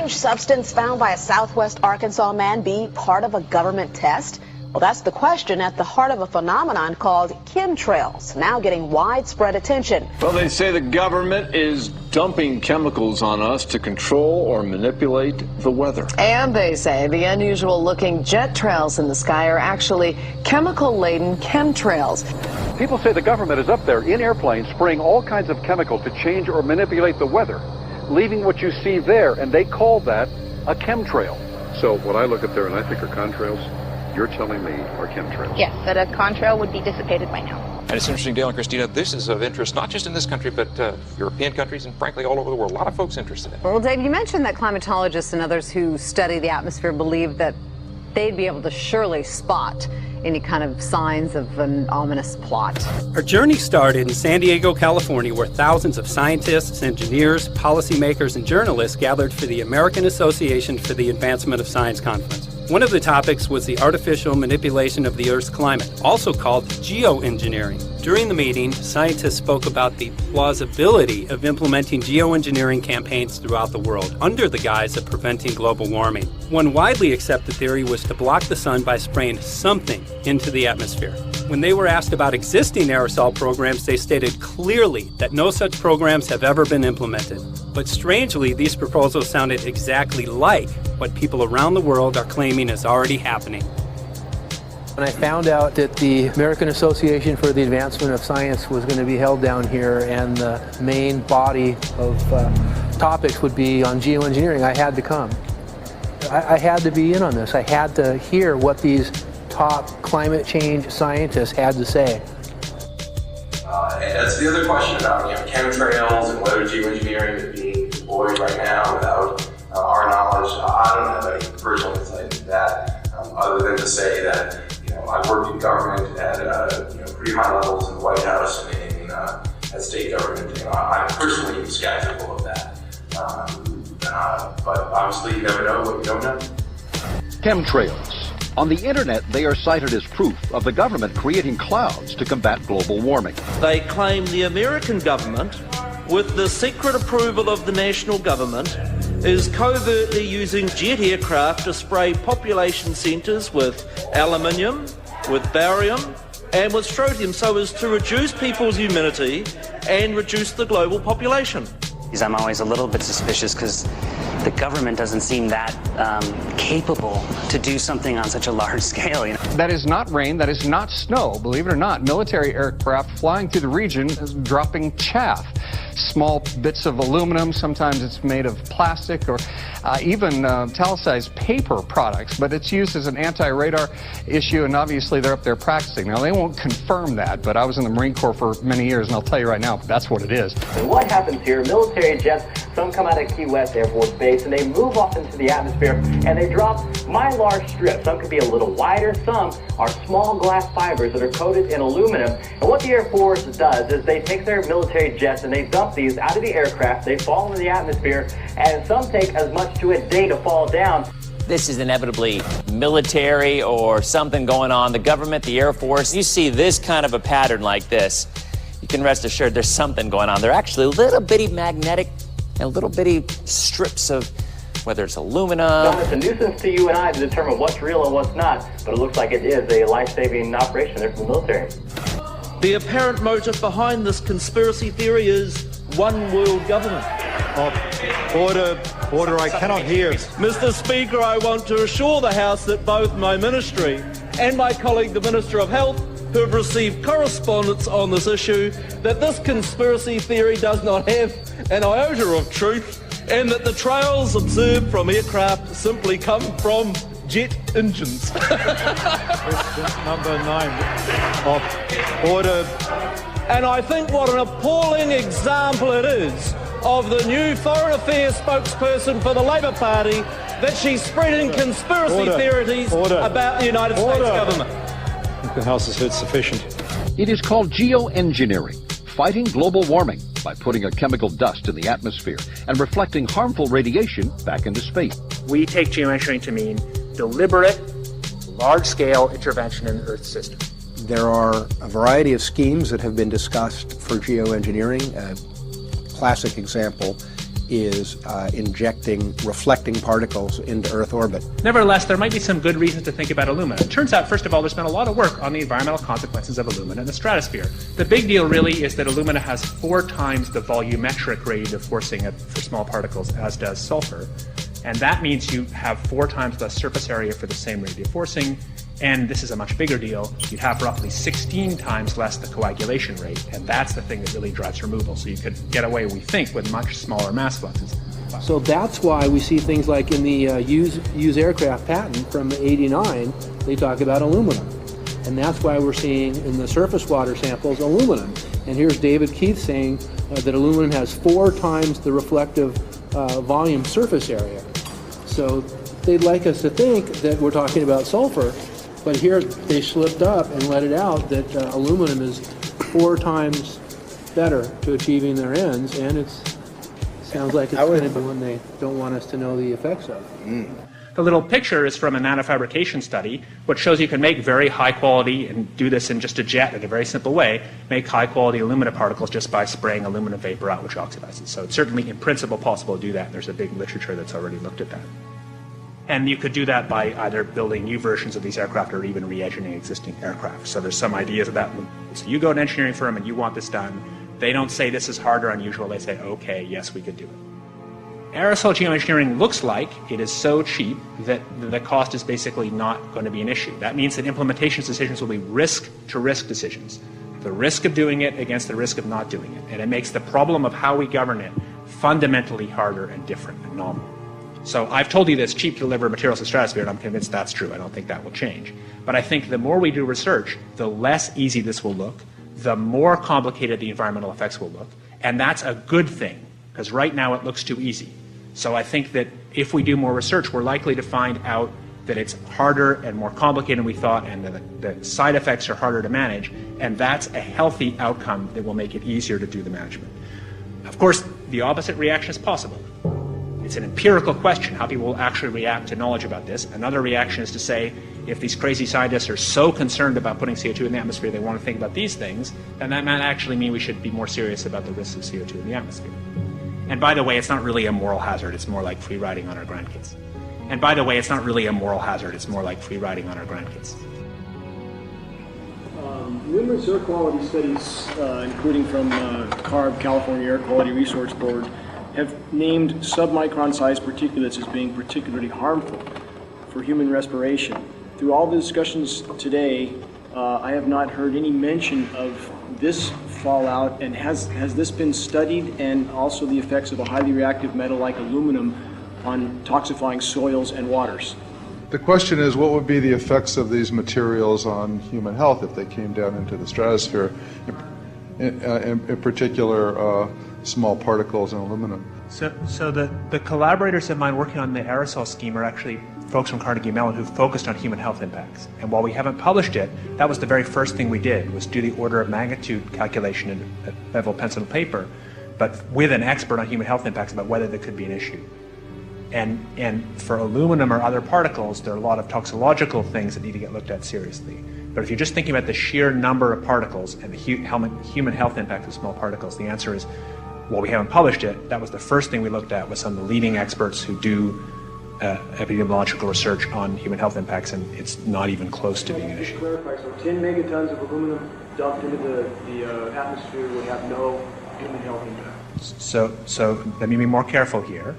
strange substance found by a southwest Arkansas man be part of a government test? Well, that's the question at the heart of a phenomenon called chemtrails, now getting widespread attention. Well, they say the government is dumping chemicals on us to control or manipulate the weather. And they say the unusual-looking jet trails in the sky are actually chemical-laden chemtrails. People say the government is up there in airplanes spraying all kinds of chemicals to change or manipulate the weather, leaving what you see there, and they call that a chemtrail. So what I look at there and I think are contrails, you're telling me are chemtrails? Yes, that a contrail would be dissipated by now. And it's interesting, Dale and Christina, this is of interest not just in this country, but European countries and frankly all over the world. A lot of folks interested in it. Well, Dave, you mentioned that climatologists and others who study the atmosphere believe that they'd be able to surely spot any kind of signs of an ominous plot. Our journey started in San Diego, California, where thousands of scientists, engineers, policymakers, and journalists gathered for the American Association for the Advancement of Science Conference. One of the topics was the artificial manipulation of the Earth's climate, also called geoengineering. During the meeting, scientists spoke about the plausibility of implementing geoengineering campaigns throughout the world under the guise of preventing global warming. One widely accepted theory was to block the sun by spraying something into the atmosphere. When they were asked about existing aerosol programs, they stated clearly that no such programs have ever been implemented. But strangely, these proposals sounded exactly like what people around the world are claiming is already happening. When I found out that the American Association for the Advancement of Science was going to be held down here and the main body of topics would be on geoengineering, I had to come. I had to be in on this. I had to hear what these top climate change scientists had to say. And that's the other question about chemtrails and whether geoengineering is being deployed right now without our knowledge. I don't have any personal insight into that, other than to say that I've worked in government at pretty high levels in the White House and in at state government. I'm personally skeptical of that. But obviously, you never know what you don't know. Chemtrails. On the internet, they are cited as proof of the government creating clouds to combat global warming. They claim the American government, with the secret approval of the national government, is covertly using jet aircraft to spray population centres with aluminium, with barium, and with strontium so as to reduce people's immunity and reduce the global population. I'm always a little bit suspicious because the government doesn't seem that capable to do something on such a large scale. That is not rain, that is not snow. Believe it or not, military aircraft flying through the region is dropping chaff. Small bits of aluminum, sometimes it's made of plastic or even talicized paper products, but it's used as an anti-radar issue, and obviously they're up there practicing. Now, they won't confirm that, but I was in the Marine Corps for many years, and I'll tell you right now, that's what it is. And what happens here, military jets, some come out of Key West Air Force Base, and they move off into the atmosphere, and they drop mylar strips. Some could be a little wider, some are small glass fibers that are coated in aluminum. And what the Air Force does is they take their military jets and they dump these out of the aircraft, they fall into the atmosphere, and some take as much to a day to fall down. This is inevitably military or something going on. The government, the Air Force, you see this kind of a pattern like this, you can rest assured there's something going on. They're actually little bitty magnetic and little bitty strips of, whether it's aluminum. Well, it's a nuisance to you and I to determine what's real and what's not, but it looks like it is a life-saving operation there from the military. The apparent motive behind this conspiracy theory is one world government. Order, I cannot hear. Mr. Speaker, I want to assure the House that both my ministry and my colleague, the Minister of Health, who have received correspondence on this issue, that this conspiracy theory does not have an iota of truth, and that the trails observed from aircraft simply come from jet engines. Question number 9. Order. And I think what an appalling example it is of the new Foreign Affairs spokesperson for the Labour Party that she's spreading conspiracy theories about the United States government. I think the House has heard sufficient. It is called geoengineering, fighting global warming by putting a chemical dust in the atmosphere and reflecting harmful radiation back into space. We take geoengineering to mean deliberate, large-scale intervention in the Earth system. There are a variety of schemes that have been discussed for geoengineering. A classic example is injecting reflecting particles into Earth orbit. Nevertheless, there might be some good reasons to think about alumina. It turns out, first of all, there's been a lot of work on the environmental consequences of alumina in the stratosphere. The big deal really is that alumina has 4 times the volumetric radiative forcing for small particles as does sulfur. And that means you have 4 times less surface area for the same radiative forcing. And this is a much bigger deal. You'd have roughly 16 times less the coagulation rate, and that's the thing that really drives removal. So you could get away, we think, with much smaller mass fluxes. So that's why we see things like in the use aircraft patent from '89, they talk about aluminum. And that's why we're seeing in the surface water samples aluminum. And here's David Keith saying that aluminum has 4 times the reflective volume surface area. So they'd like us to think that we're talking about sulfur, but here they slipped up and let it out that aluminum is 4 times better to achieving their ends, and it sounds like it's going to be one they don't want us to know the effects of. The little picture is from a nanofabrication study, which shows you can make very high quality, and do this in just a jet in a very simple way, make high quality alumina particles just by spraying aluminum vapor out, which oxidizes. So it's certainly in principle possible to do that, and there's a big literature that's already looked at that. And you could do that by either building new versions of these aircraft or even re-engineering existing aircraft. So there's some ideas of that. So you go to an engineering firm and you want this done. They don't say this is hard or unusual. They say, okay, yes, we could do it. Aerosol geoengineering looks like it is so cheap that the cost is basically not going to be an issue. That means that implementation decisions will be risk-to-risk decisions. The risk of doing it against the risk of not doing it. And it makes the problem of how we govern it fundamentally harder and different and novel. So I've told you that it's cheap to deliver materials to the stratosphere, and I'm convinced that's true. I don't think that will change. But I think the more we do research, the less easy this will look, the more complicated the environmental effects will look. And that's a good thing, because right now it looks too easy. So I think that if we do more research, we're likely to find out that it's harder and more complicated than we thought, and the side effects are harder to manage, and that's a healthy outcome that will make it easier to do the management. Of course, the opposite reaction is possible. It's an empirical question, how people will actually react to knowledge about this. Another reaction is to say, if these crazy scientists are so concerned about putting CO2 in the atmosphere, they want to think about these things, then that might actually mean we should be more serious about the risks of CO2 in the atmosphere. And by the way, it's not really a moral hazard, it's more like free riding on our grandkids. And by the way, it's not really a moral hazard, it's more like free riding on our grandkids. Numerous air quality studies, including from CARB, California Air Quality Resource Board, have named submicron-sized particulates as being particularly harmful for human respiration. Through all the discussions today, I have not heard any mention of this fallout, and has this been studied, and also the effects of a highly reactive metal like aluminum on toxifying soils and waters? The question is, what would be the effects of these materials on human health if they came down into the stratosphere, in particular small particles and aluminum? So the collaborators of mine working on the aerosol scheme are actually folks from Carnegie Mellon who focused on human health impacts. And while we haven't published it, that was the very first thing we did, was do the order of magnitude calculation in a level pencil and paper, but with an expert on human health impacts about whether there could be an issue. And for aluminum or other particles, there are a lot of toxicological things that need to get looked at seriously. But if you're just thinking about the sheer number of particles and the human health impact of small particles, the answer is, well, we haven't published it. That was the first thing we looked at with some of the leading experts who do epidemiological research on human health impacts, and it's not even close to being an issue. To clarify, so 10 megatons of aluminum dumped into the atmosphere would have no human health impact? So let me be more careful here.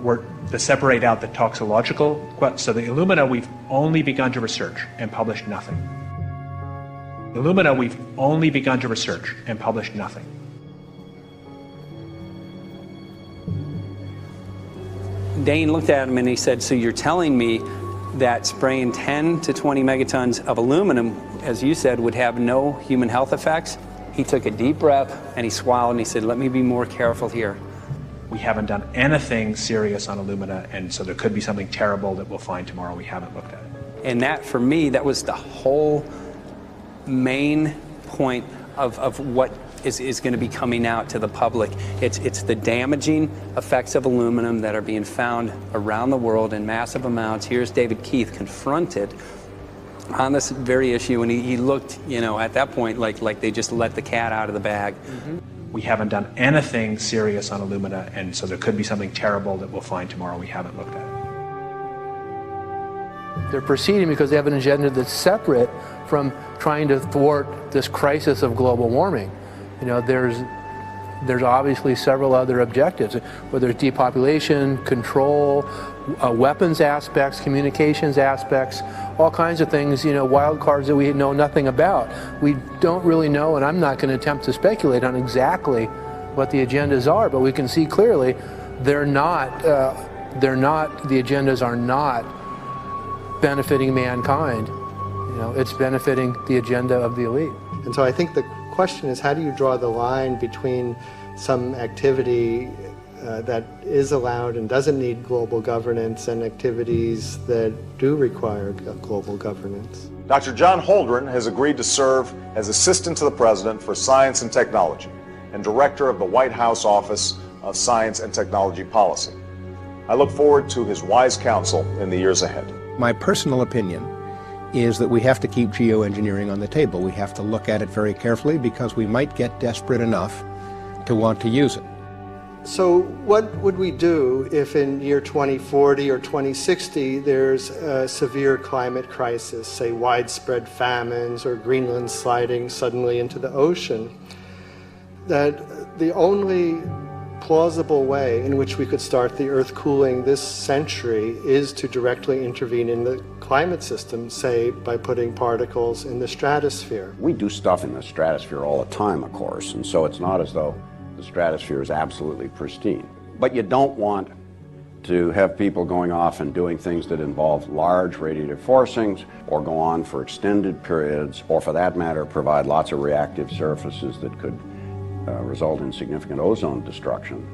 We're to separate out the toxicological. So the alumina, we've only begun to research and published nothing. Alumina, we've only begun to research and published nothing. Dane looked at him and he said, so you're telling me that spraying 10 to 20 megatons of aluminum, as you said, would have no human health effects? He took a deep breath and he swallowed and he said, let me be more careful here. We haven't done anything serious on alumina, and so there could be something terrible that we'll find tomorrow. We haven't looked at it. And that, for me, that was the whole main point of what is going to be coming out to the public. It's the damaging effects of aluminum that are being found around the world in massive amounts. Here's David Keith confronted on this very issue, and he looked, at that point like they just let the cat out of the bag. Mm-hmm. We haven't done anything serious on Illumina, and so there could be something terrible that we'll find tomorrow we haven't looked at. They're proceeding because they have an agenda that's separate from trying to thwart this crisis of global warming. You know, there's obviously several other objectives, whether it's depopulation, control, weapons aspects, communications aspects, all kinds of things, you know, wild cards that we know nothing about. We don't really know, and I'm not going to attempt to speculate on exactly what the agendas are, but we can see clearly the agendas are not benefiting mankind. You know, it's benefiting the agenda of the elite. And so I think the question is, how do you draw the line between some activity that is allowed and doesn't need global governance and activities that do require global governance? Dr. John Holdren has agreed to serve as Assistant to the President for Science and Technology and Director of the White House Office of Science and Technology Policy. I look forward to his wise counsel in the years ahead. My personal opinion is that we have to keep geoengineering on the table. We have to look at it very carefully because we might get desperate enough to want to use it. So what would we do if in year 2040 or 2060 there's a severe climate crisis, say widespread famines or Greenland sliding suddenly into the ocean? That the only plausible way in which we could start the Earth cooling this century is to directly intervene in the climate system, say by putting particles in the stratosphere. We do stuff in the stratosphere all the time, of course, and so it's not as though the stratosphere is absolutely pristine. But you don't want to have people going off and doing things that involve large radiative forcings or go on for extended periods, or for that matter provide lots of reactive surfaces that could result in significant ozone destruction.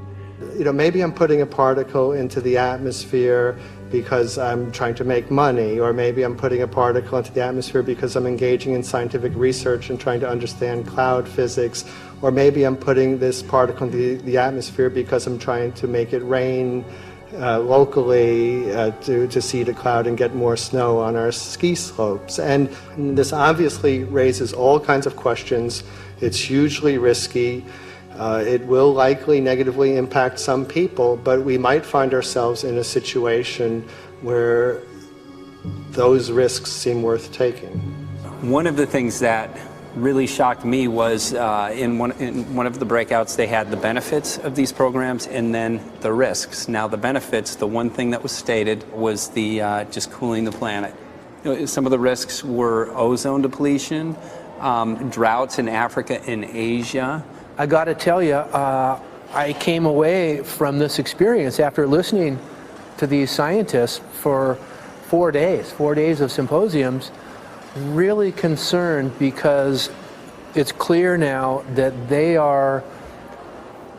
You know, maybe I'm putting a particle into the atmosphere because I'm trying to make money, or maybe I'm putting a particle into the atmosphere because I'm engaging in scientific research and trying to understand cloud physics, or maybe I'm putting this particle into the atmosphere because I'm trying to make it rain locally to seed a cloud and get more snow on our ski slopes. And this obviously raises all kinds of questions. It's hugely risky. It will likely negatively impact some people, but we might find ourselves in a situation where those risks seem worth taking. One of the things that really shocked me was in one of the breakouts they had the benefits of these programs and then the risks. Now the benefits, the one thing that was stated was the just cooling the planet. Some of the risks were ozone depletion, droughts in Africa and Asia. I got to tell you, I came away from this experience after listening to these scientists for 4 days of symposiums, really concerned because it's clear now that they are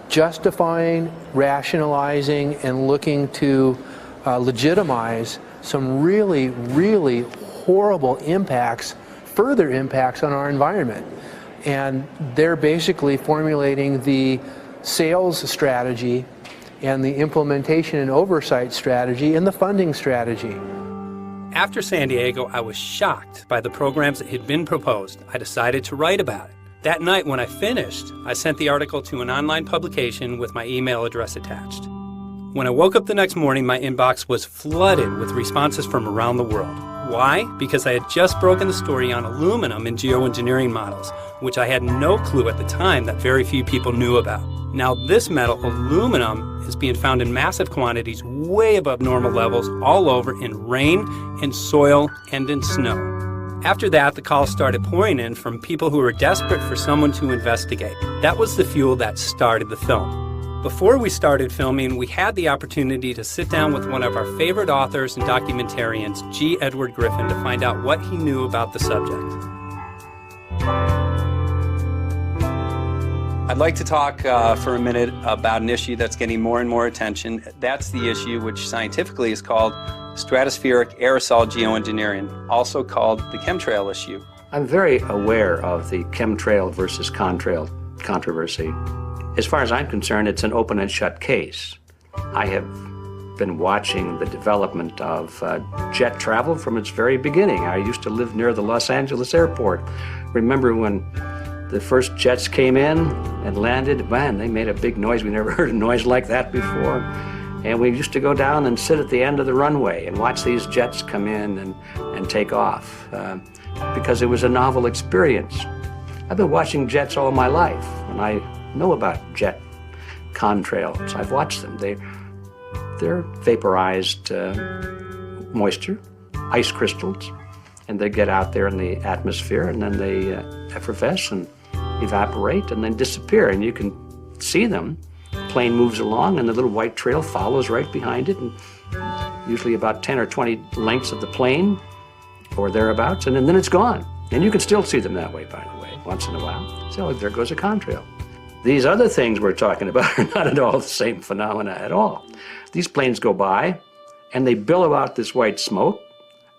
justifying, rationalizing, and looking to legitimize some really, really horrible impacts, further impacts on our environment. And they're basically formulating the sales strategy and the implementation and oversight strategy and the funding strategy. After San Diego, I was shocked by the programs that had been proposed. I decided to write about it. That night when I finished, I sent the article to an online publication with my email address attached. When I woke up the next morning, my inbox was flooded with responses from around the world. Why? Because I had just broken the story on aluminum in geoengineering models, which I had no clue at the time that very few people knew about. Now this metal, aluminum, is being found in massive quantities way above normal levels all over in rain, in soil, and in snow. After that, the calls started pouring in from people who were desperate for someone to investigate. That was the fuel that started the film. Before we started filming, we had the opportunity to sit down with one of our favorite authors and documentarians, G. Edward Griffin, to find out what he knew about the subject. I'd like to talk for a minute about an issue that's getting more and more attention. That's the issue which scientifically is called stratospheric aerosol geoengineering, also called the chemtrail issue. I'm very aware of the chemtrail versus contrail controversy. As far as I'm concerned, it's an open and shut case. I have been watching the development of jet travel from its very beginning. I used to live near the Los Angeles airport. Remember when the first jets came in and landed, man, they made a big noise. We never heard a noise like that before. And we used to go down and sit at the end of the runway and watch these jets come in and take off because it was a novel experience. I've been watching jets all my life, and I know about jet contrails. I've watched them. They're vaporized moisture, ice crystals, and they get out there in the atmosphere, and then they effervesce and evaporate and then disappear, and you can see them. Plane moves along, and the little white trail follows right behind it, and usually about 10 or 20 lengths of the plane or thereabouts, and then it's gone. And you can still see them that way, by the way, once in a while. So there goes a contrail. These other things we're talking about are not at all the same phenomena at all. These planes go by, and they billow out this white smoke,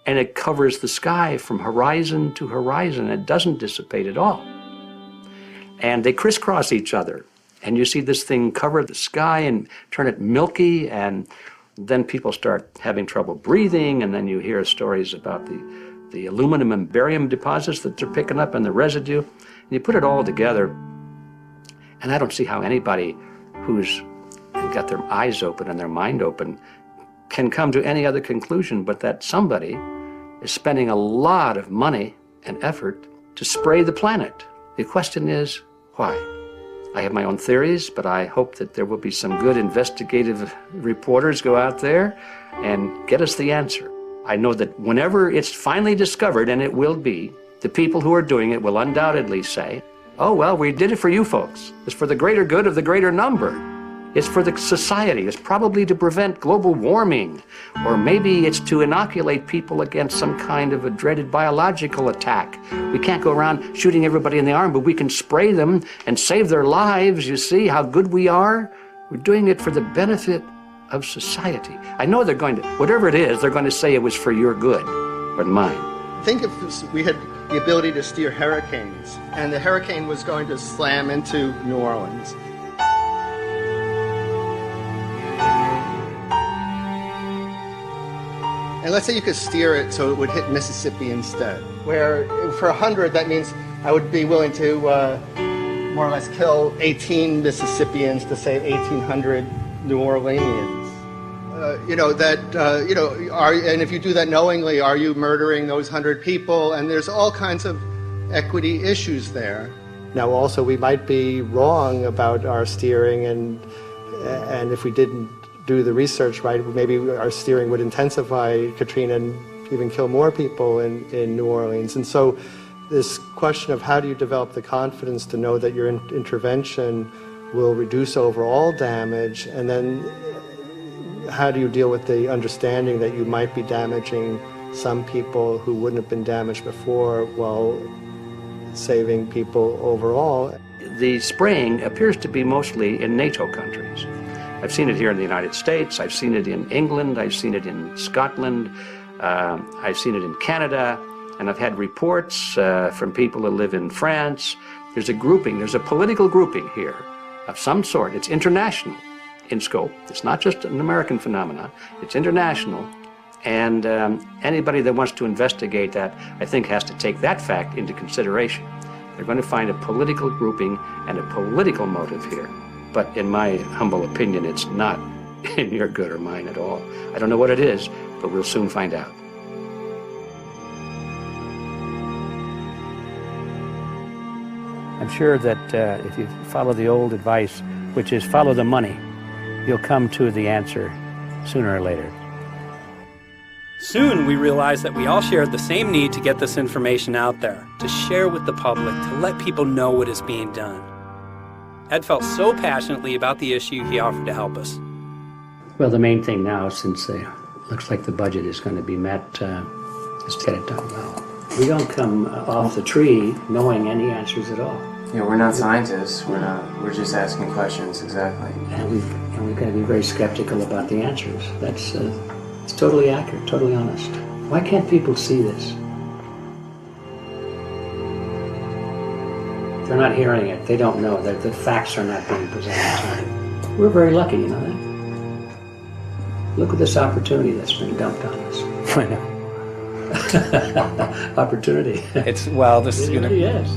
and it covers the sky from horizon to horizon. It doesn't dissipate at all. And they crisscross each other. And you see this thing cover the sky and turn it milky, and then people start having trouble breathing, and then you hear stories about the aluminum and barium deposits that they're picking up and the residue. And you put it all together, and I don't see how anybody who's got their eyes open and their mind open can come to any other conclusion but that somebody is spending a lot of money and effort to spray the planet. The question is, why? I have my own theories, but I hope that there will be some good investigative reporters go out there and get us the answer. I know that whenever it's finally discovered, and it will be, the people who are doing it will undoubtedly say, oh, well, we did it for you folks. It's for the greater good of the greater number. It's for the society. It's probably to prevent global warming. Or maybe it's to inoculate people against some kind of a dreaded biological attack. We can't go around shooting everybody in the arm, but we can spray them and save their lives. You see how good we are? We're doing it for the benefit of society. I know they're going to, whatever it is, they're going to say it was for your good or mine. Think if we had the ability to steer hurricanes, and the hurricane was going to slam into New Orleans. And let's say you could steer it so it would hit Mississippi instead, where for 100, that means I would be willing to more or less kill 18 Mississippians to save 1,800 New Orleanians. And if you do that knowingly, are you murdering those 100 people? And there's all kinds of equity issues there. Now, also, we might be wrong about our steering, and if we didn't do the research right, maybe our steering would intensify Katrina and even kill more people in New Orleans. And so this question of how do you develop the confidence to know that your intervention will reduce overall damage, and then how do you deal with the understanding that you might be damaging some people who wouldn't have been damaged before while saving people overall? The spraying appears to be mostly in NATO countries. I've seen it here in the United States, I've seen it in England, I've seen it in Scotland, I've seen it in Canada, and I've had reports from people who live in France. There's a grouping, there's a political grouping here of some sort. It's international in scope. It's not just an American phenomenon, it's international. And anybody that wants to investigate that, I think, has to take that fact into consideration. They're going to find a political grouping and a political motive here. But in my humble opinion, it's not in your good or mine at all. I don't know what it is, but we'll soon find out. I'm sure that if you follow the old advice, which is follow the money, you'll come to the answer sooner or later. Soon we realized that we all shared the same need to get this information out there, to share with the public, to let people know what is being done. Ed felt so passionately about the issue, he offered to help us. Well, the main thing now, since it looks like the budget is going to be met, is to get it done well. We don't come off the tree knowing any answers at all. Yeah, we're not scientists. We're just asking questions, exactly. And we've got to be very skeptical about the answers. That's it's totally accurate, totally honest. Why can't people see this? They're not hearing it. They don't know that the facts are not being presented to them. We're very lucky, you know that? Look at this opportunity that's been dumped on us. I know. Opportunity. This is going to be. Yes.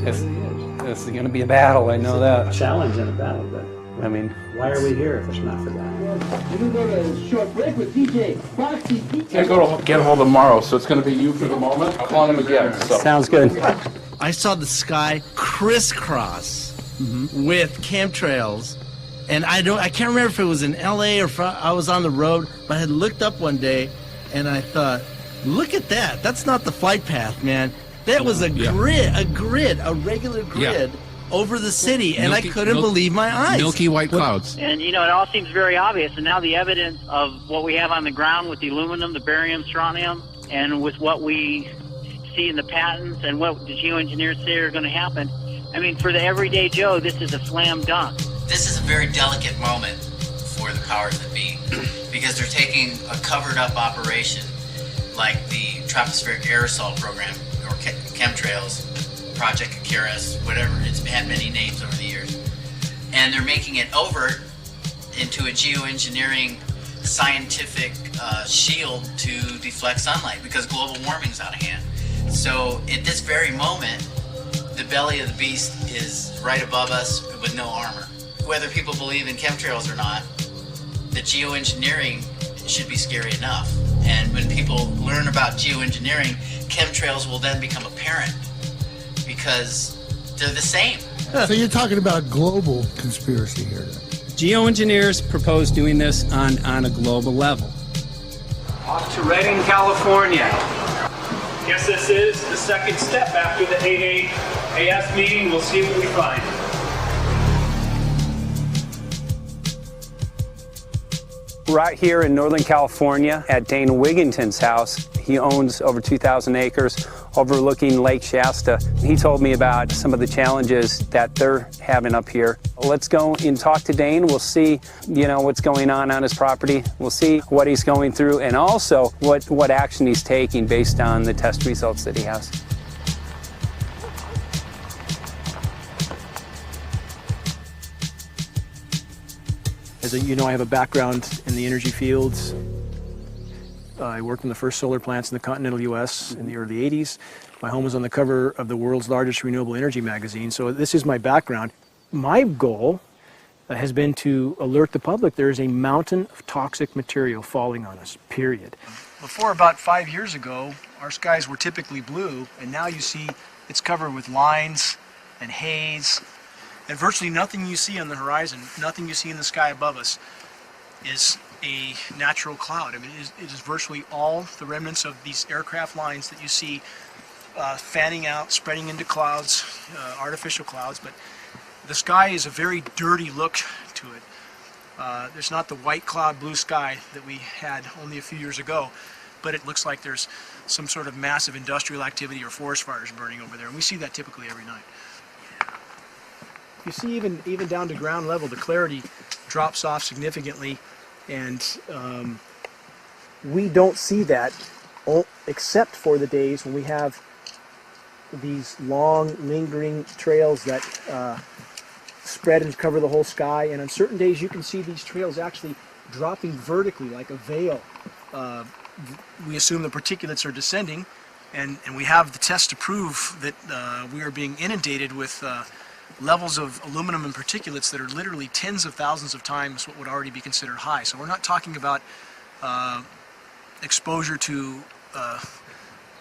This is going to be a battle, I know that. Challenge and a battle, but I mean, why are we here if it's not for that? We're going to go to a short break with DJ Foxy. I go to get him all tomorrow, so it's going to be you for the moment. I'll call him again. So. Sounds good. I saw the sky crisscross with chemtrails, and I can't remember if it was in LA or if I was on the road, but I had looked up one day and I thought, look at that. That's not the flight path, man. That was a grid, a regular grid over the city, and I couldn't believe my eyes. Milky white clouds. And, you know, it all seems very obvious, and now the evidence of what we have on the ground with the aluminum, the barium, strontium, and with what we see in the patents and what the geoengineers say are going to happen, I mean, for the everyday Joe, this is a slam dunk. This is a very delicate moment for the powers that be, because they're taking a covered-up operation like the tropospheric aerosol program, or chemtrails, Project Icarus, whatever, it's had many names over the years, and they're making it overt into a geoengineering scientific shield to deflect sunlight, because global warming's out of hand. So at this very moment, the belly of the beast is right above us with no armor. Whether people believe in chemtrails or not, the geoengineering should be scary enough. And when people learn about geoengineering, chemtrails will then become apparent because they're the same. So you're talking about a global conspiracy here. Geoengineers propose doing this on a global level. Off to Redding, California. Guess this is the second step after the AAAS meeting. We'll see what we find. Right here in Northern California at Dane Wigginton's house. He owns over 2,000 acres overlooking Lake Shasta. He told me about some of the challenges that they're having up here. Let's go and talk to Dane. We'll see, you know, what's going on his property. We'll see what he's going through and also what action he's taking based on the test results that he has. As you know, I have a background in the energy fields. I worked in the first solar plants in the continental U.S. in the early 80s. My home was on the cover of the world's largest renewable energy magazine, so this is my background. My goal has been to alert the public there is a mountain of toxic material falling on us, period. Before about 5 years ago, our skies were typically blue, and now you see it's covered with lines and haze. And virtually nothing you see on the horizon, nothing you see in the sky above us is a natural cloud. I mean, it is virtually all the remnants of these aircraft lines that you see fanning out, spreading into clouds, artificial clouds. But the sky is a very dirty look to it. There's not the white cloud blue sky that we had only a few years ago, but it looks like there's some sort of massive industrial activity or forest fires burning over there. And we see that typically every night. You see, even down to ground level, the clarity drops off significantly, and we don't see that except for the days when we have these long, lingering trails that spread and cover the whole sky. And on certain days, you can see these trails actually dropping vertically like a veil. We assume the particulates are descending, and we have the test to prove that we are being inundated with levels of aluminum and particulates that are literally tens of thousands of times what would already be considered high. So we're not talking about exposure to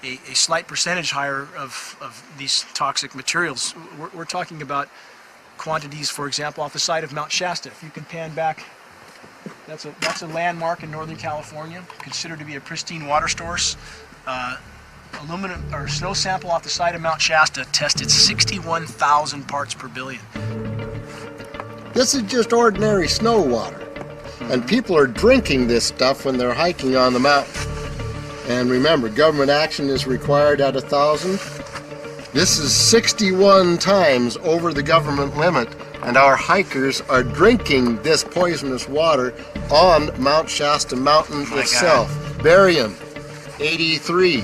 a slight percentage higher of these toxic materials. We're talking about quantities, for example, off the side of Mount Shasta. If you can pan back, that's a landmark in Northern California, considered to be a pristine water source. Aluminum or snow sample off the side of Mount Shasta tested 61,000 parts per billion. This is just ordinary snow water, and people are drinking this stuff when they're hiking on the mountain. And remember, government action is required at 1,000. This is 61 times over the government limit, and our hikers are drinking this poisonous water on Mount Shasta Mountain itself. God. Barium, 83.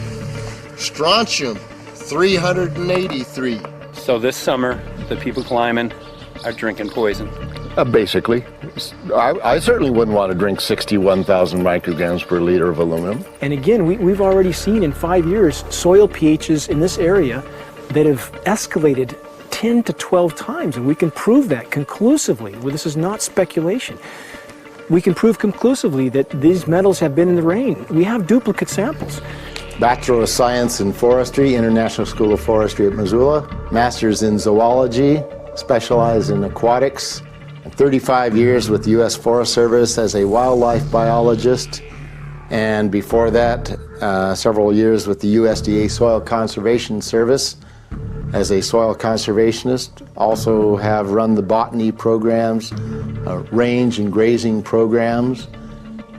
Strontium, 383. So this summer, the people climbing are drinking poison. Basically. I certainly wouldn't want to drink 61,000 micrograms per liter of aluminum. And again, we've already seen in 5 years soil pHs in this area that have escalated 10 to 12 times, and we can prove that conclusively. Well, this is not speculation. We can prove conclusively that these metals have been in the rain. We have duplicate samples. Bachelor of Science in Forestry, International School of Forestry at Missoula. Master's in Zoology, specialized in aquatics. 35 years with the U.S. Forest Service as a wildlife biologist. And before that, several years with the USDA Soil Conservation Service as a soil conservationist. Also have run the botany programs, range and grazing programs.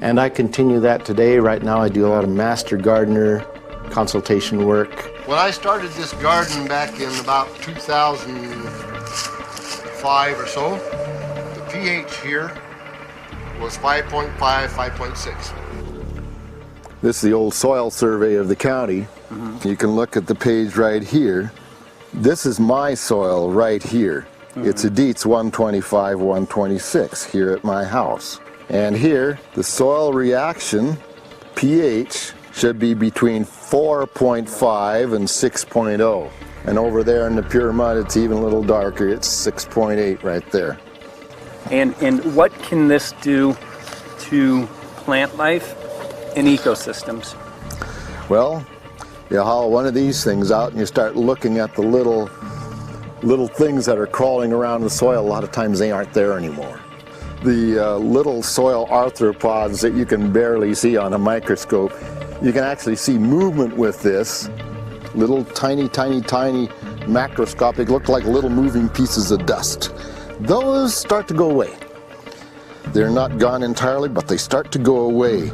And I continue that today. Right now I do a lot of master gardener consultation work. When I started this garden back in about 2005 or so, the pH here was 5.5, 5.6. This is the old soil survey of the county. You can look at the page right here. This is my soil right here. It's a Dietz 125, 126 here at my house. And here, the soil reaction pH should be between 4.5 and 6.0. And over there in the pure mud, it's even a little darker. It's 6.8 right there. And what can this do to plant life and ecosystems? Well, you haul one of these things out and you start looking at the little things that are crawling around the soil. A lot of times they aren't there anymore. The little soil arthropods that you can barely see on a microscope, you can actually see movement with this. Little tiny macroscopic, look like little moving pieces of dust. Those start to go away. They're not gone entirely, but they start to go away.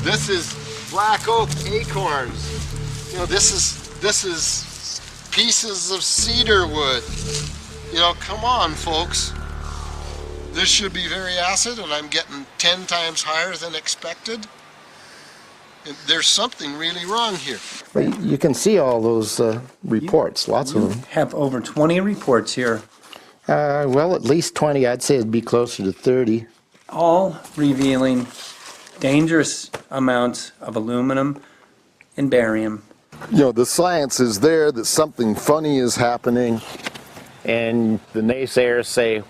This is black oak acorns. You know, this is pieces of cedar wood. You know, come on, folks. This should be very acid, and I'm getting 10 times higher than expected. And there's something really wrong here. But you can see all those reports, lots of them. Have over 20 reports here. Well, at least 20. I'd say it'd be closer to 30. All revealing dangerous amounts of aluminum and barium. You know, the science is there that something funny is happening. And the naysayers say,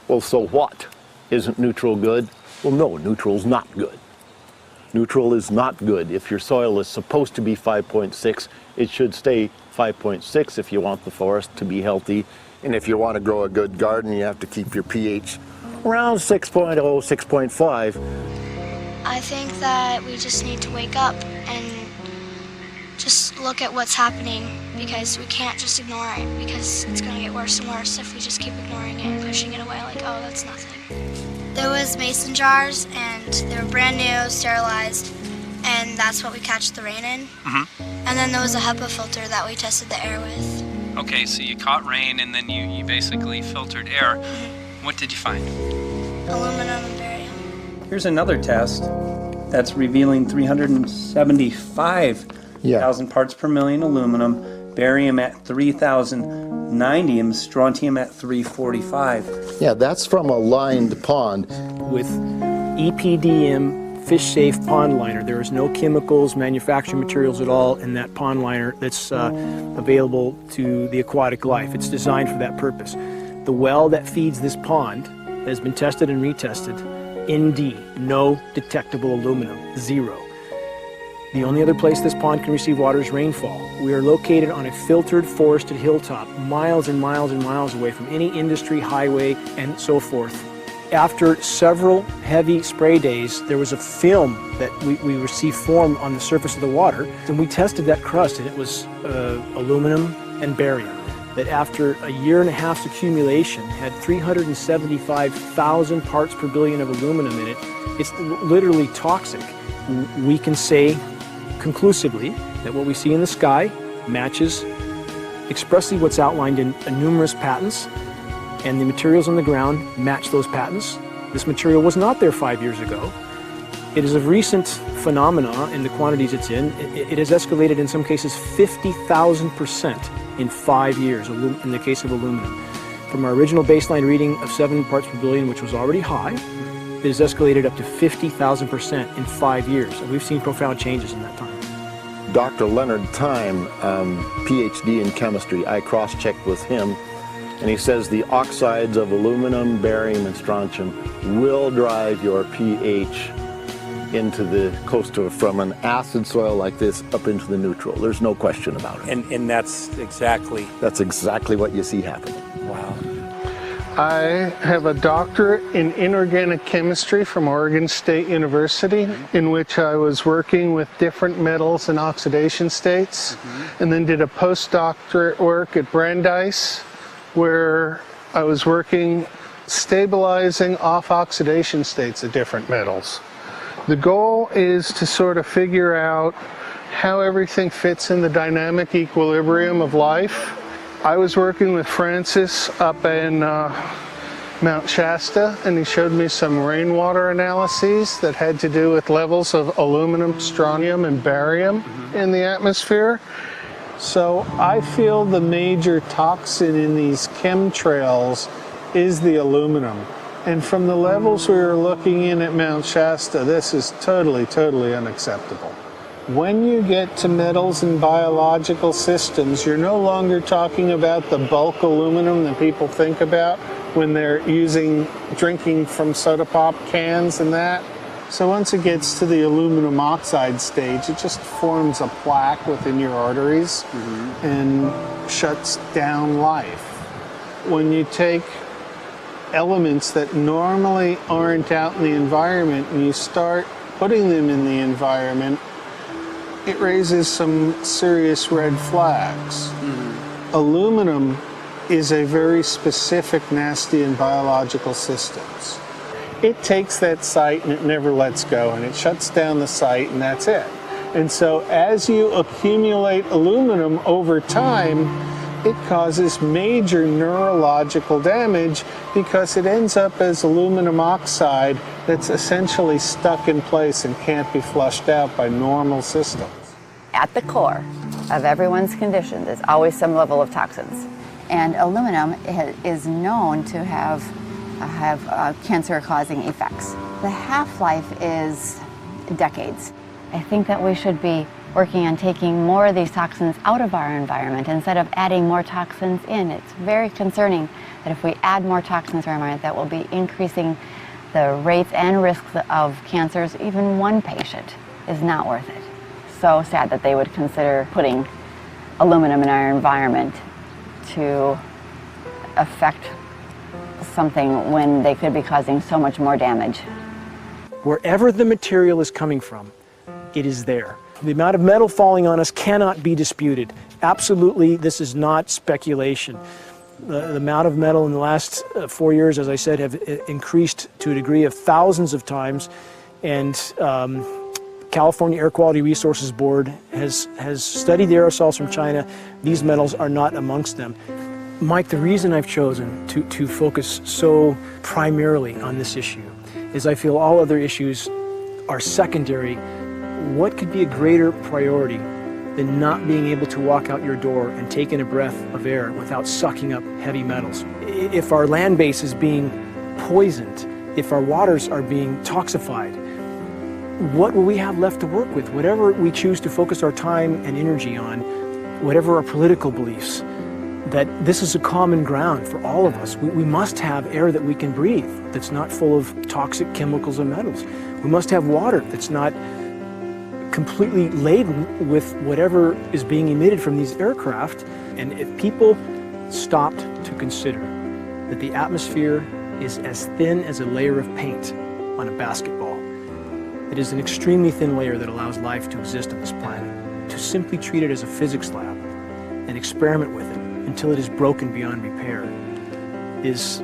well, so what? Isn't neutral good? Well, no, neutral's not good. Neutral is not good. If your soil is supposed to be 5.6, it should stay 5.6 if you want the forest to be healthy. And if you want to grow a good garden, you have to keep your pH around 6.0, 6.5. I think that we just need to wake up and just look at what's happening, because we can't just ignore it, because it's going to get worse and worse if we just keep ignoring it and pushing it away like, oh, that's nothing. There was mason jars, and they were brand new, sterilized, and that's what we catch the rain in. And then there was a HEPA filter that we tested the air with. Okay, so you caught rain and then you basically filtered air. What did you find? Aluminum and barium. Here's another test that's revealing 375,000 parts per million aluminum, barium at 3,090, and strontium at 345. Yeah, that's from a lined pond. With EPDM fish-safe pond liner. There is no chemicals, manufacturing materials at all in that pond liner that's available to the aquatic life. It's designed for that purpose. The well that feeds this pond has been tested and retested. ND, no detectable aluminum, 0. The only other place this pond can receive water is rainfall. We are located on a filtered, forested hilltop, miles and miles and miles away from any industry, highway, and so forth. After several heavy spray days, there was a film that we received formed on the surface of the water, and we tested that crust, and it was aluminum and barium. That after a year and a half's accumulation had 375,000 parts per billion of aluminum in it. It's literally toxic. We can say conclusively that what we see in the sky matches expressly what's outlined in numerous patents, and the materials on the ground match those patents. This material was not there 5 years ago. It is a recent phenomena in the quantities it's in. It has escalated in some cases 50,000% in 5 years in the case of aluminum. From our original baseline reading of 7 parts per billion, which was already high, it has escalated up to 50,000% in 5 years. And we've seen profound changes in that time. Dr. Leonard Time, PhD in chemistry, I cross-checked with him And he says the oxides of aluminum, barium, and strontium will drive your pH into the coastal, from an acid soil like this up into the neutral. There's no question about it. And that's exactly what you see happening. Wow. I have a doctorate in inorganic chemistry from Oregon State University, in which I was working with different metals and oxidation states, and then did a postdoctorate work at Brandeis, where I was working stabilizing off oxidation states of different metals. The goal is to sort of figure out how everything fits in the dynamic equilibrium of life. I was working with Francis up in Mount Shasta, and he showed me some rainwater analyses that had to do with levels of aluminum, strontium, and barium in the atmosphere. So I feel the major toxin in these chemtrails is the aluminum. And from the levels we were looking in at Mount Shasta, this is totally, totally unacceptable. When you get to metals and biological systems, you're no longer talking about the bulk aluminum that people think about when they're drinking from soda pop cans and that. So once it gets to the aluminum oxide stage, it just forms a plaque within your arteries and shuts down life. When you take elements that normally aren't out in the environment and you start putting them in the environment, it raises some serious red flags. Aluminum is a very specific, nasty and biological systems. It takes that site and it never lets go, and it shuts down the site, and that's it. And so as you accumulate aluminum over time, it causes major neurological damage because it ends up as aluminum oxide that's essentially stuck in place and can't be flushed out by normal systems. At the core of everyone's condition is always some level of toxins. And aluminum is known to have cancer-causing effects. The half-life is decades. I think that we should be working on taking more of these toxins out of our environment instead of adding more toxins in. It's very concerning that if we add more toxins to our environment, that will be increasing the rates and risks of cancers. Even one patient is not worth it. So sad that they would consider putting aluminum in our environment to affect something when they could be causing so much more damage. Wherever the material is coming from, it is there. The amount of metal falling on us cannot be disputed. Absolutely, this is not speculation. The amount of metal in the last 4 years, as I said, have increased to a degree of thousands of times, and California Air Quality Resources Board has studied the aerosols from China. These metals are not amongst them. Mike, the reason I've chosen to focus so primarily on this issue is I feel all other issues are secondary. What could be a greater priority than not being able to walk out your door and take in a breath of air without sucking up heavy metals? If our land base is being poisoned, if our waters are being toxified, what will we have left to work with? Whatever we choose to focus our time and energy on, whatever our political beliefs, that this is a common ground for all of us. We must have air that we can breathe that's not full of toxic chemicals and metals. We must have water that's not completely laden with whatever is being emitted from these aircraft. And if people stopped to consider that the atmosphere is as thin as a layer of paint on a basketball, it is an extremely thin layer that allows life to exist on this planet, to simply treat it as a physics lab and experiment with it until it is broken beyond repair is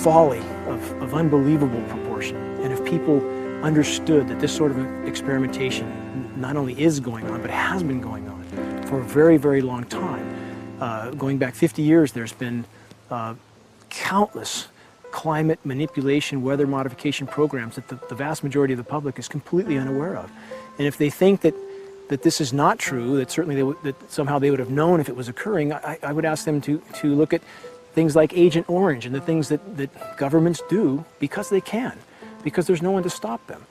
folly of unbelievable proportion. And if people understood that this sort of experimentation not only is going on, but has been going on for a very, very long time. Going back 50 years, there's been countless climate manipulation, weather modification programs that the vast majority of the public is completely unaware of. And if they think that this is not true, that certainly that somehow they would have known if it was occurring, I would ask them to look at things like Agent Orange and the things that governments do because they can, because there's no one to stop them,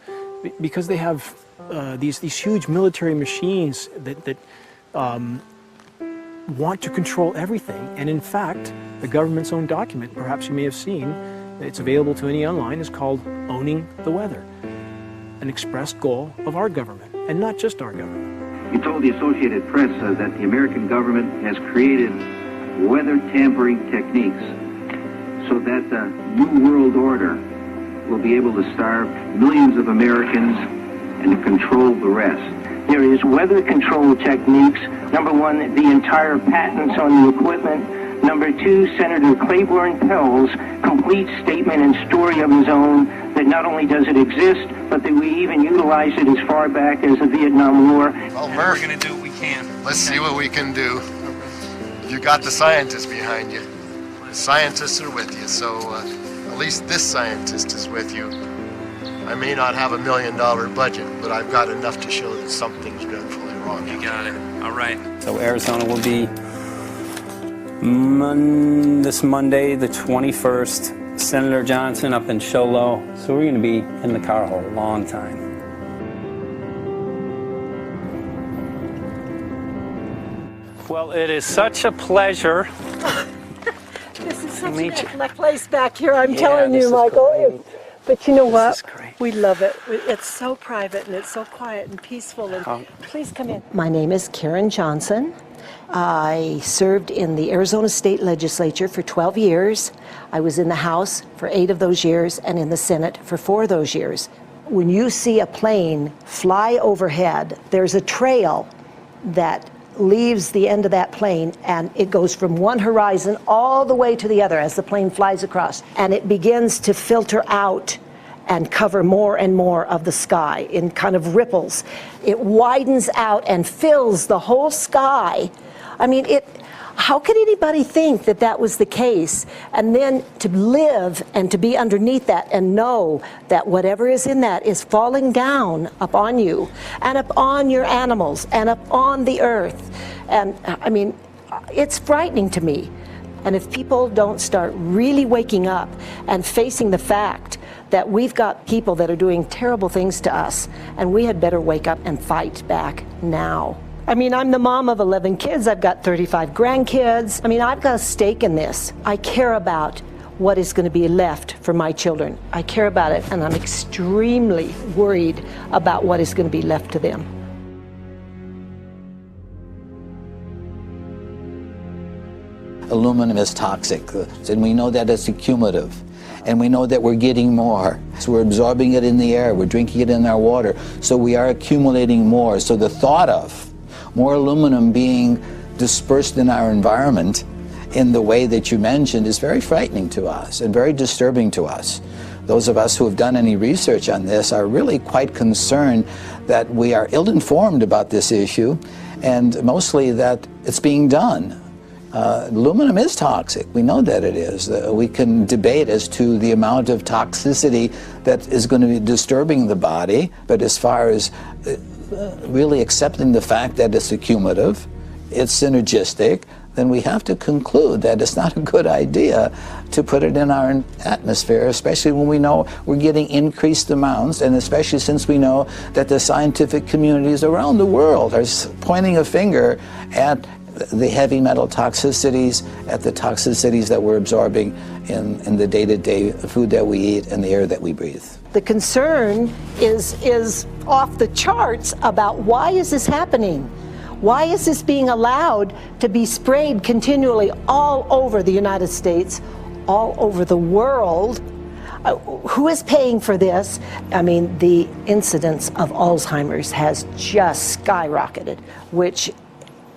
because they have want to control everything. And in fact, the government's own document, perhaps you may have seen, it's available to any online, is called Owning the Weather, an expressed goal of our government, and not just our government. You told the Associated Press that the American government has created weather tampering techniques so that the New World Order will be able to starve millions of Americans and to control the rest. There is weather control techniques. Number one, the entire patents on the equipment. Number two, Senator Claiborne Pell's complete statement and story of his own that not only does it exist, but that we even utilize it as far back as the Vietnam War. Well, Murph, we're going to do what we can. Let's see what we can do. You got the scientists behind you. The scientists are with you, so at least this scientist is with you. I may not have $1 million budget, but I've got enough to show that something's dreadfully wrong. You got it. All right. So Arizona will be this Monday, the 21st. Senator Johnson up in Show Low. So we're going to be in the car a long time. Well, it is such a pleasure. This is such a place back here, I'm telling this you, is Michael. But you know what? is great. We love it. It's so private and it's so quiet and peaceful. And please come in. My name is Karen Johnson. I served in the Arizona State Legislature for 12 years. I was in the House for 8 of those years and in the Senate for 4 of those years. When you see a plane fly overhead, there's a trail that leaves the end of that plane, and it goes from one horizon all the way to the other as the plane flies across, and it begins to filter out and cover more and more of the sky in kind of ripples. It widens out and fills the whole sky. I mean, how could anybody think that that was the case? And then to live and to be underneath that and know that whatever is in that is falling down upon you and upon your animals and upon the earth. And I mean, it's frightening to me. And if people don't start really waking up and facing the fact that we've got people that are doing terrible things to us, and we had better wake up and fight back now. I mean, I'm the mom of 11 kids. I've got 35 grandkids. I mean, I've got a stake in this. I care about what is going to be left for my children. I care about it, and I'm extremely worried about what is going to be left to them. Aluminum is toxic, and we know that it's accumulative. And we know that we're getting more. So we're absorbing it in the air, we're drinking it in our water, so we are accumulating more. So the thought of more aluminum being dispersed in our environment in the way that you mentioned is very frightening to us and very disturbing to us. Those of us who have done any research on this are really quite concerned that we are ill-informed about this issue, and mostly that it's being done. Aluminum is toxic. We know that it is. We can debate as to the amount of toxicity that is going to be disturbing the body, but as far as really accepting the fact that it's accumulative, it's synergistic, then we have to conclude that it's not a good idea to put it in our atmosphere, especially when we know we're getting increased amounts, and especially since we know that the scientific communities around the world are pointing a finger at the heavy metal toxicities, at the toxicities that we're absorbing in the day-to-day food that we eat and the air that we breathe. The concern is off the charts about why is this happening? Why is this being allowed to be sprayed continually all over the United States, all over the world? Who is paying for this? I mean, the incidence of Alzheimer's has just skyrocketed, which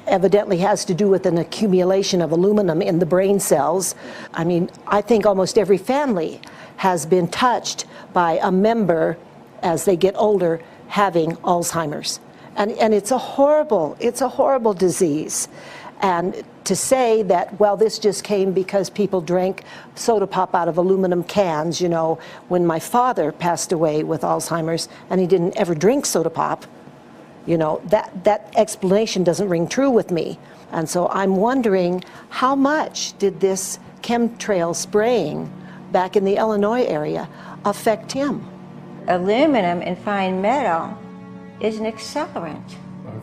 evidently has to do with an accumulation of aluminum in the brain cells. I mean, I think almost every family has been touched by a member as they get older having Alzheimer's. And it's a horrible disease. And to say that, well, this just came because people drank soda pop out of aluminum cans, you know, when my father passed away with Alzheimer's and he didn't ever drink soda pop, you know, that explanation doesn't ring true with me. And so I'm wondering, how much did this chemtrail spraying back in the Illinois area affect him? Aluminum and fine metal is an accelerant.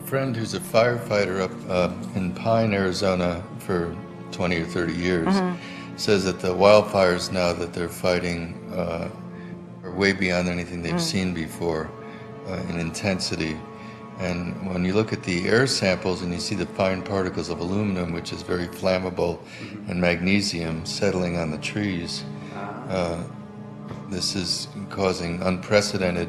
friend who's a firefighter up in Pine, Arizona for 20 or 30 years says that the wildfires now that they're fighting are way beyond anything they've seen before in intensity. And when you look at the air samples and you see the fine particles of aluminum, which is very flammable, and magnesium settling on the trees, this is causing unprecedented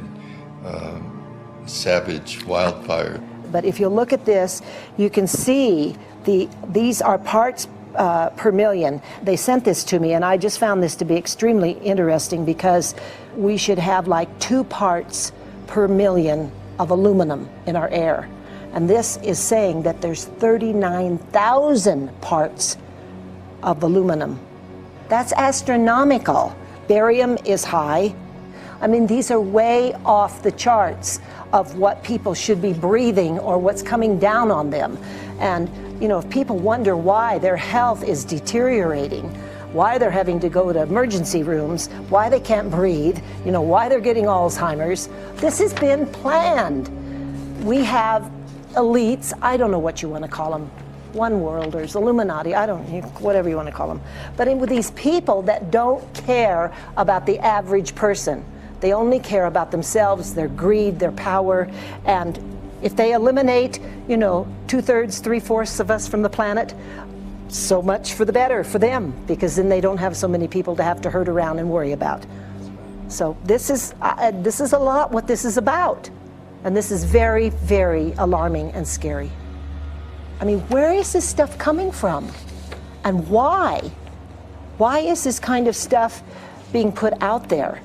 savage wildfire. But if you look at this, you can see these are parts per million. They sent this to me, and I just found this to be extremely interesting because we should have like 2 parts per million of aluminum in our air. And this is saying that there's 39,000 parts of aluminum. That's astronomical. Barium is high. I mean, these are way off the charts of what people should be breathing or what's coming down on them. And, you know, if people wonder why their health is deteriorating, why they're having to go to emergency rooms, why they can't breathe, you know, why they're getting Alzheimer's, this has been planned. We have elites, I don't know what you want to call them, one worlders, Illuminati, I don't, whatever you want to call them. But with these people that don't care about the average person. They only care about themselves, their greed, their power, and if they eliminate, you know, 2/3, 3/4 of us from the planet, so much for the better for them, because then they don't have so many people to have to herd around and worry about. So this is a lot what this is about, and this is very, very alarming and scary. I mean, where is this stuff coming from, and why? Why is this kind of stuff being put out there?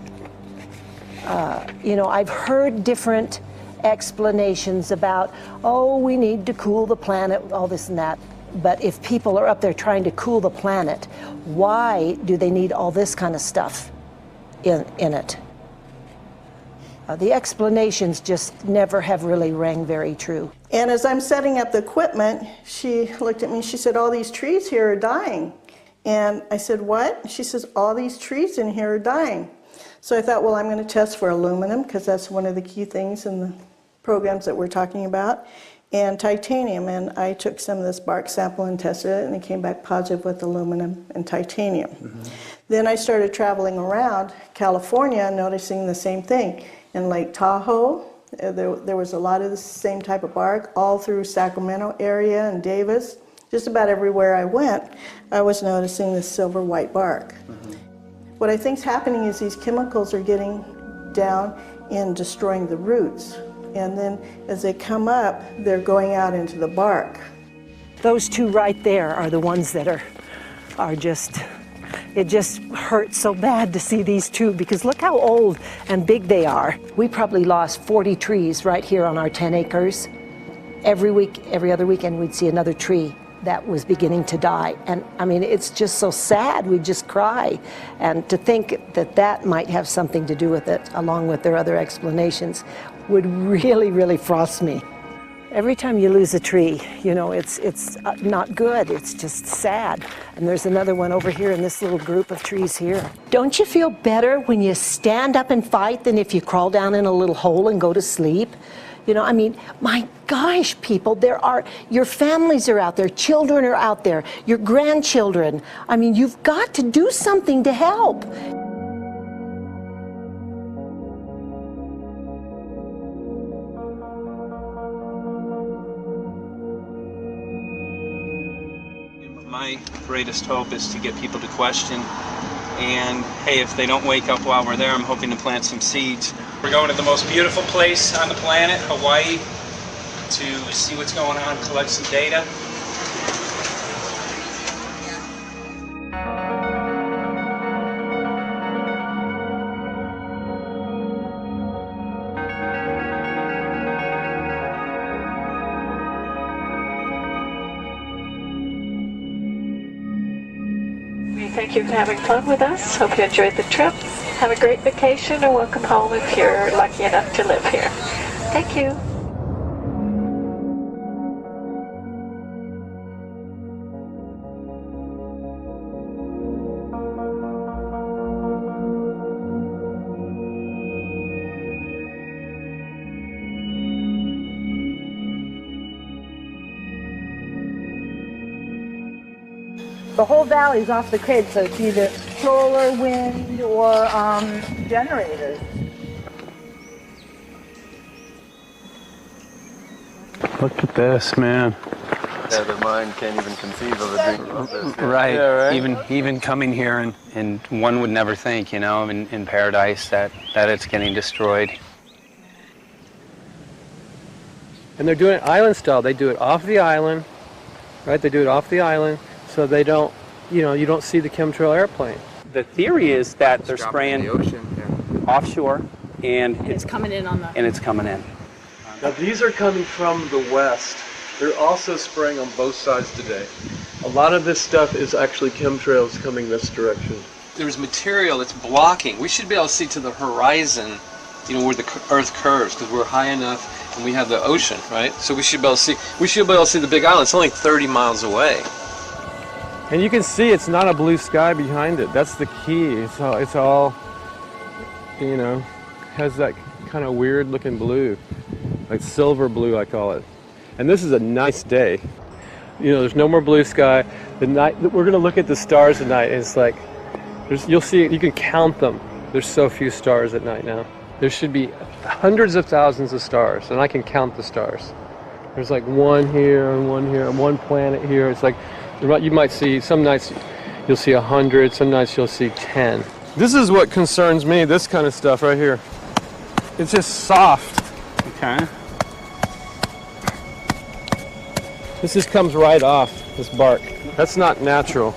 You know, I've heard different explanations about, oh, we need to cool the planet, all this and that. But if people are up there trying to cool the planet, why do they need all this kind of stuff in it? The explanations just never have really rang very true. And as I'm setting up the equipment, she looked at me, she said, all these trees here are dying. And I said, what? She says, all these trees in here are dying. So I thought, well, I'm going to test for aluminum, because that's one of the key things in the programs that we're talking about, and titanium. And I took some of this bark sample and tested it, and it came back positive with aluminum and titanium. Then I started traveling around California, noticing the same thing. In Lake Tahoe, there was a lot of the same type of bark, all through Sacramento area and Davis. Just about everywhere I went, I was noticing this silver white bark. What I think is happening is these chemicals are getting down and destroying the roots. And then as they come up, they're going out into the bark. Those 2 right there are the ones that are just, it just hurts so bad to see these 2, because look how old and big they are. We probably lost 40 trees right here on our 10 acres. Every week, every other weekend, we'd see another tree that was beginning to die. And I mean, it's just so sad, we just cry. And to think that that might have something to do with it, along with their other explanations, would really, really frost me. Every time you lose a tree, you know, it's not good, it's just sad. And there's another one over here in this little group of trees here. Don't you feel better when you stand up and fight than if you crawl down in a little hole and go to sleep? You know, I mean, my gosh, people, your families are out there, children are out there, your grandchildren. I mean, you've got to do something to help. My greatest hope is to get people to question. And hey, if they don't wake up while we're there, I'm hoping to plant some seeds. We're going to the most beautiful place on the planet, Hawaii, to see what's going on, collect some data. Thank you for having fun with us. Hope you enjoyed the trip. Have a great vacation and welcome home if you're lucky enough to live here. Thank you. The whole valley is off the grid, so it's either solar, wind, or generators. Look at this, man. Yeah, the mind can't even conceive of a dream of this. Right. Yeah, right. Even coming here, and one would never think, you know, in paradise that it's getting destroyed. And they're doing it island style. They do it off the island, right? They do it off the island, so they don't, you know, you don't see the chemtrail airplane. The theory is that they're spraying the ocean, offshore, and it's coming in on the... And it's coming in. Now these are coming from the west. They're also spraying on both sides today. A lot of this stuff is actually chemtrails coming this direction. There's material that's blocking. We should be able to see to the horizon, you know, where the Earth curves, because we're high enough and we have the ocean, right? So we should be able to see. We should be able to see the Big Island. It's only 30 miles away. And you can see it's not a blue sky behind it. That's the key. It's all, you know, has that kind of weird looking blue, like silver blue, I call it. And this is a nice day. You know, there's no more blue sky. The night, we're going to look at the stars at night. And it's like, you'll see, you can count them. There's so few stars at night now. There should be hundreds of thousands of stars, and I can count the stars. There's like one here and one planet here. It's like, you might see, some nights you'll see 100, some nights you'll see 10. This is what concerns me, this kind of stuff right here. It's just soft. Okay. This just comes right off, this bark. That's not natural.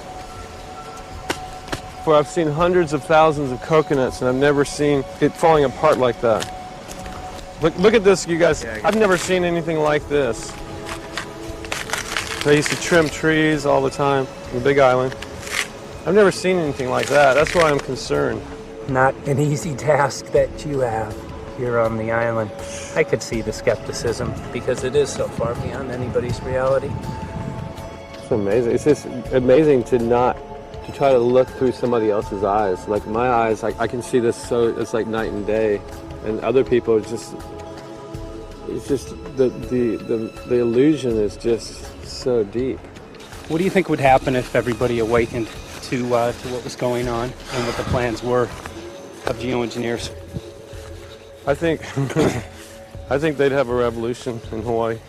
For I've seen hundreds of thousands of coconuts and I've never seen it falling apart like that. Look at this, you guys. I've never seen anything like this. They used to trim trees all the time on the Big Island. I've never seen anything like that. That's why I'm concerned. Not an easy task that you have here on the island. I could see the skepticism because it is so far beyond anybody's reality. It's amazing. It's just amazing to try to look through somebody else's eyes. Like my eyes, I can see this, so it's like night and day. And other people, it's just the illusion is just so deep. What do you think would happen if everybody awakened to what was going on and what the plans were of geoengineers? I think they'd have a revolution in Hawaii.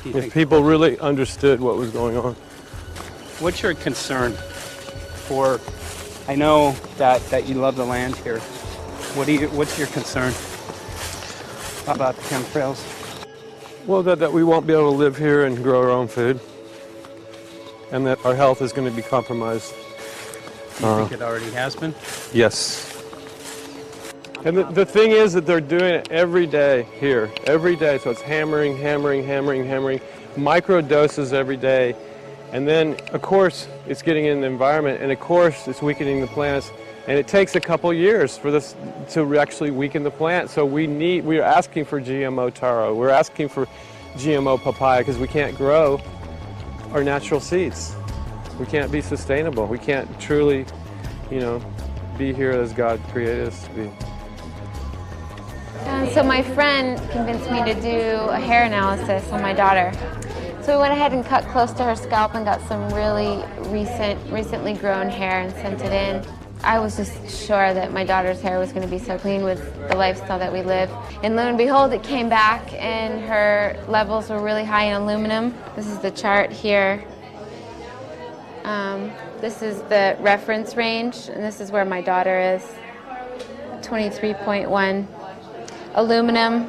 If people really understood what was going on. What's your concern for, I know that you love the land here. What's your concern about the chemtrails? Well, that we won't be able to live here and grow our own food. And that our health is going to be compromised. Do you think it already has been? Yes. And the thing is that they're doing it every day here, every day. So it's hammering, micro doses every day. And then, of course, it's getting in the environment, and of course, it's weakening the plants. And it takes a couple years for this to actually weaken the plant. So we're asking for GMO taro. We're asking for GMO papaya because we can't grow our natural seeds. We can't be sustainable. We can't truly, be here as God created us to be. So my friend convinced me to do a hair analysis on my daughter. So we went ahead and cut close to her scalp and got some really recently grown hair and sent it in. I was just sure that my daughter's hair was going to be so clean with the lifestyle that we live. And lo and behold, it came back and her levels were really high in aluminum. This is the chart here. This is the reference range, and this is where my daughter is, 23.1. Aluminum.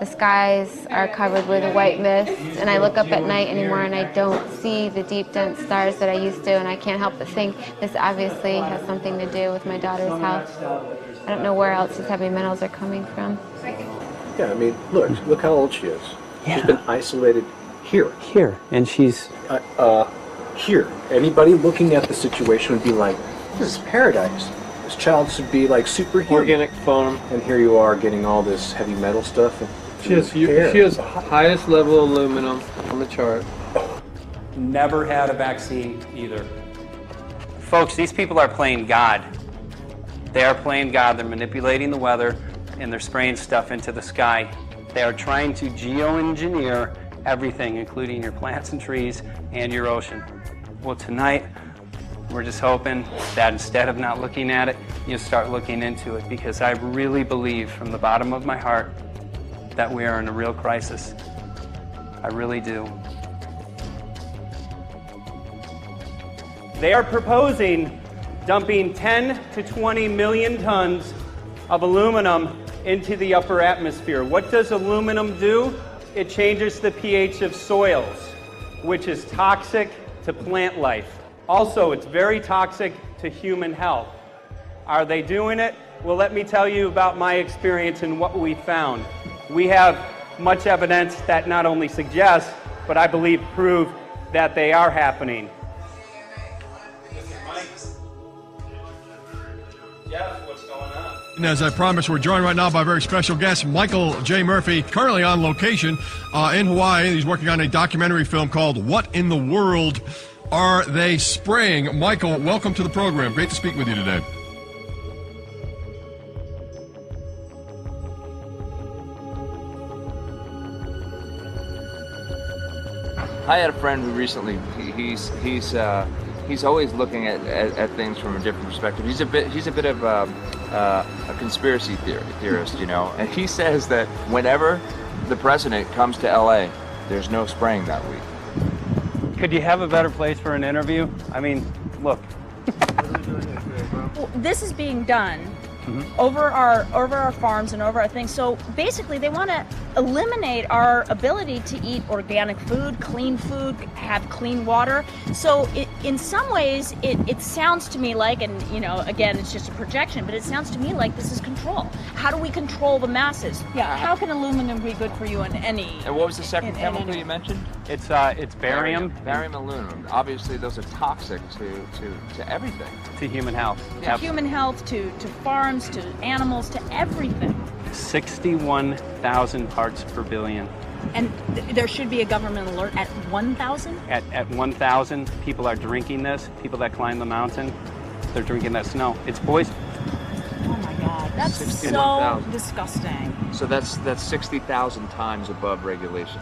The skies are covered with a white mist, and I look up at night anymore and I don't see the deep, dense stars that I used to, and I can't help but think this obviously has something to do with my daughter's health. I don't know where else these heavy metals are coming from. Yeah, I mean, look how old she is. Yeah. She's been isolated here. Here, and she's... Here. Anybody looking at the situation would be like, this is paradise. This child should be like superhuman. Organic farm. And here you are getting all this heavy metal stuff. She has highest level aluminum on the chart. Never had a vaccine either. Folks, these people are playing God. They are playing God. They're manipulating the weather and they're spraying stuff into the sky. They are trying to geoengineer everything, including your plants and trees and your ocean. Well, tonight, we're just hoping that instead of not looking at it, you start looking into it, because I really believe from the bottom of my heart that we are in a real crisis. I really do. They are proposing dumping 10 to 20 million tons of aluminum into the upper atmosphere. What does aluminum do? It changes the pH of soils, which is toxic to plant life. Also, it's very toxic to human health. Are they doing it? Well, let me tell you about my experience and what we found. We have much evidence that not only suggests, but I believe prove that they are happening. Jeff, what's going on? And as I promised, we're joined right now by a very special guest, Michael J. Murphy, currently on location in Hawaii. He's working on a documentary film called What in the World Are They Spraying? Michael, welcome to the program. Great to speak with you today. I had a friend who recently, he's always looking at things from a different perspective. He's a bit of a conspiracy theorist, you know, and he says that whenever the president comes to LA, there's no spraying that week. Could you have a better place for an interview? I mean, look. Well, this is being done over our farms and over our things. So basically, they want to eliminate our ability to eat organic food, have clean water. So in some ways, it sounds to me like, and you know, again, it's just a projection, but it sounds to me like this is control. How do we control the masses? Yeah. How can aluminum be good for you in any? And what was the second chemical you mentioned? It's barium. Barium and aluminum. Obviously, those are toxic to everything. To human health. To human health, to farms, to animals, to everything. 61,000 parts per billion. And there should be a government alert at 1,000? At 1,000, people are drinking this. People that climb the mountain, they're drinking that snow. It's poison. Oh my God, that's so disgusting. So that's 60,000 times above regulation.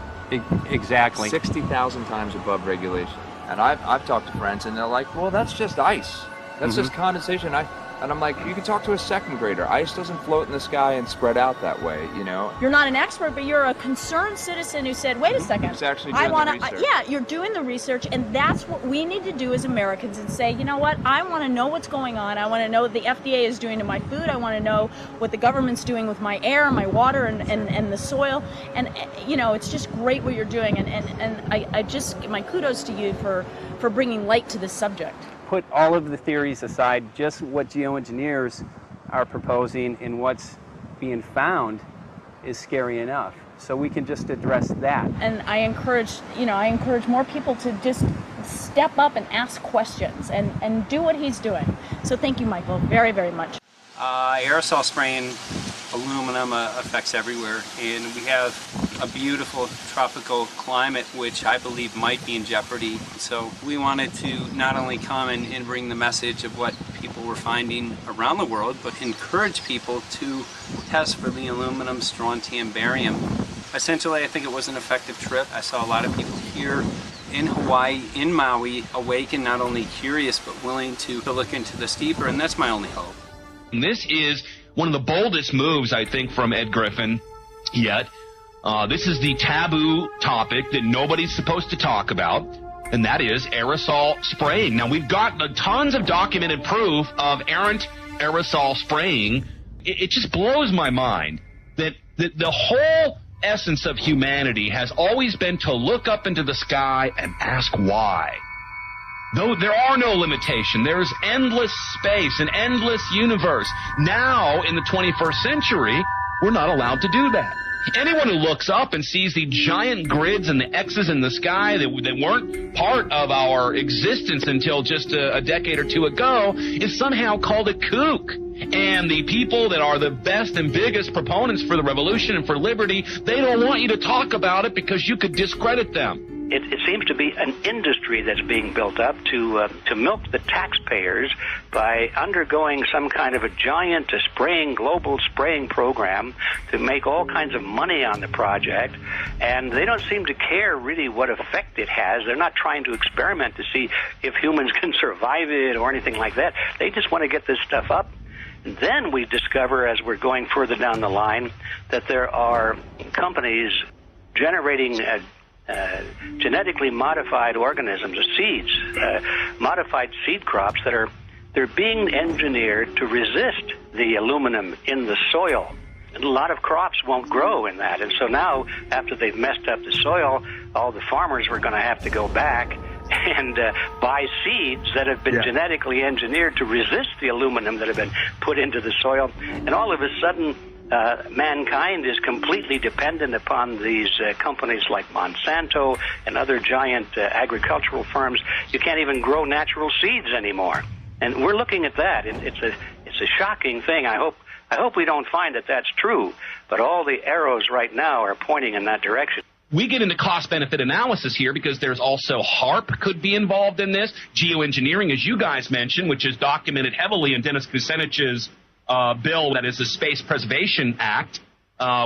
Exactly. 60,000 times above regulation. And I've talked to friends, and they're like, well, that's just ice. That's just condensation. And I'm like, you can talk to a second grader. Ice doesn't float in the sky and spread out that way, you know? You're not an expert, but you're a concerned citizen who said, wait a second. Who's actually doing the research. Yeah, you're doing the research, and that's what we need to do as Americans and say, you know what, I want to know what's going on. I want to know what the FDA is doing to my food. I want to know what the government's doing with my air, my water, and the soil. And, you know, it's just great what you're doing. And I just, my kudos to you for bringing light to this subject. Put all of the theories aside, just what geoengineers are proposing and what's being found is scary enough. So we can just address that. And I encourage more people to just step up and ask questions and do what he's doing. So thank you, Michael, very, very much. Aerosol spraying aluminum affects everywhere, and we have a beautiful tropical climate which I believe might be in jeopardy. So we wanted to not only come and bring the message of what people were finding around the world, but encourage people to test for the aluminum, strontium, barium. Essentially, I think it was an effective trip. I saw a lot of people here in Hawaii, in Maui, awake and not only curious, but willing to look into this deeper, and that's my only hope. This is one of the boldest moves, I think, from Ed Griffin yet. This is the taboo topic that nobody's supposed to talk about, and that is aerosol spraying. Now, we've got tons of documented proof of errant aerosol spraying. It just blows my mind that the whole essence of humanity has always been to look up into the sky and ask why. Though there are no limitation, there's endless space, an endless universe. Now, in the 21st century, we're not allowed to do that. Anyone who looks up and sees the giant grids and the X's in the sky that weren't part of our existence until just a decade or two ago is somehow called a kook. And the people that are the best and biggest proponents for the revolution and for liberty, they don't want you to talk about it because you could discredit them. it seems to be an industry that's being built up to milk the taxpayers by undergoing some kind of a giant global spraying program to make all kinds of money on the project. And they don't seem to care really what effect it has. They're not trying to experiment to see if humans can survive it or anything like that. They just want to get this stuff up. And then we discover, as we're going further down the line, that there are companies generating genetically modified organisms, or seeds, modified seed crops they're being engineered to resist the aluminum in the soil. And a lot of crops won't grow in that. And so now, after they've messed up the soil, all the farmers were going to have to go back and buy seeds that have been genetically engineered to resist the aluminum that have been put into the soil. And all of a sudden, mankind is completely dependent upon these companies like Monsanto and other giant agricultural firms. You can't even grow natural seeds anymore. And we're looking at that. It's a shocking thing. I hope we don't find that that's true. But all the arrows right now are pointing in that direction. We get into cost-benefit analysis here because there's also HAARP could be involved in this. Geoengineering, as you guys mentioned, which is documented heavily in Dennis Kucinich's bill, that is the Space Preservation Act,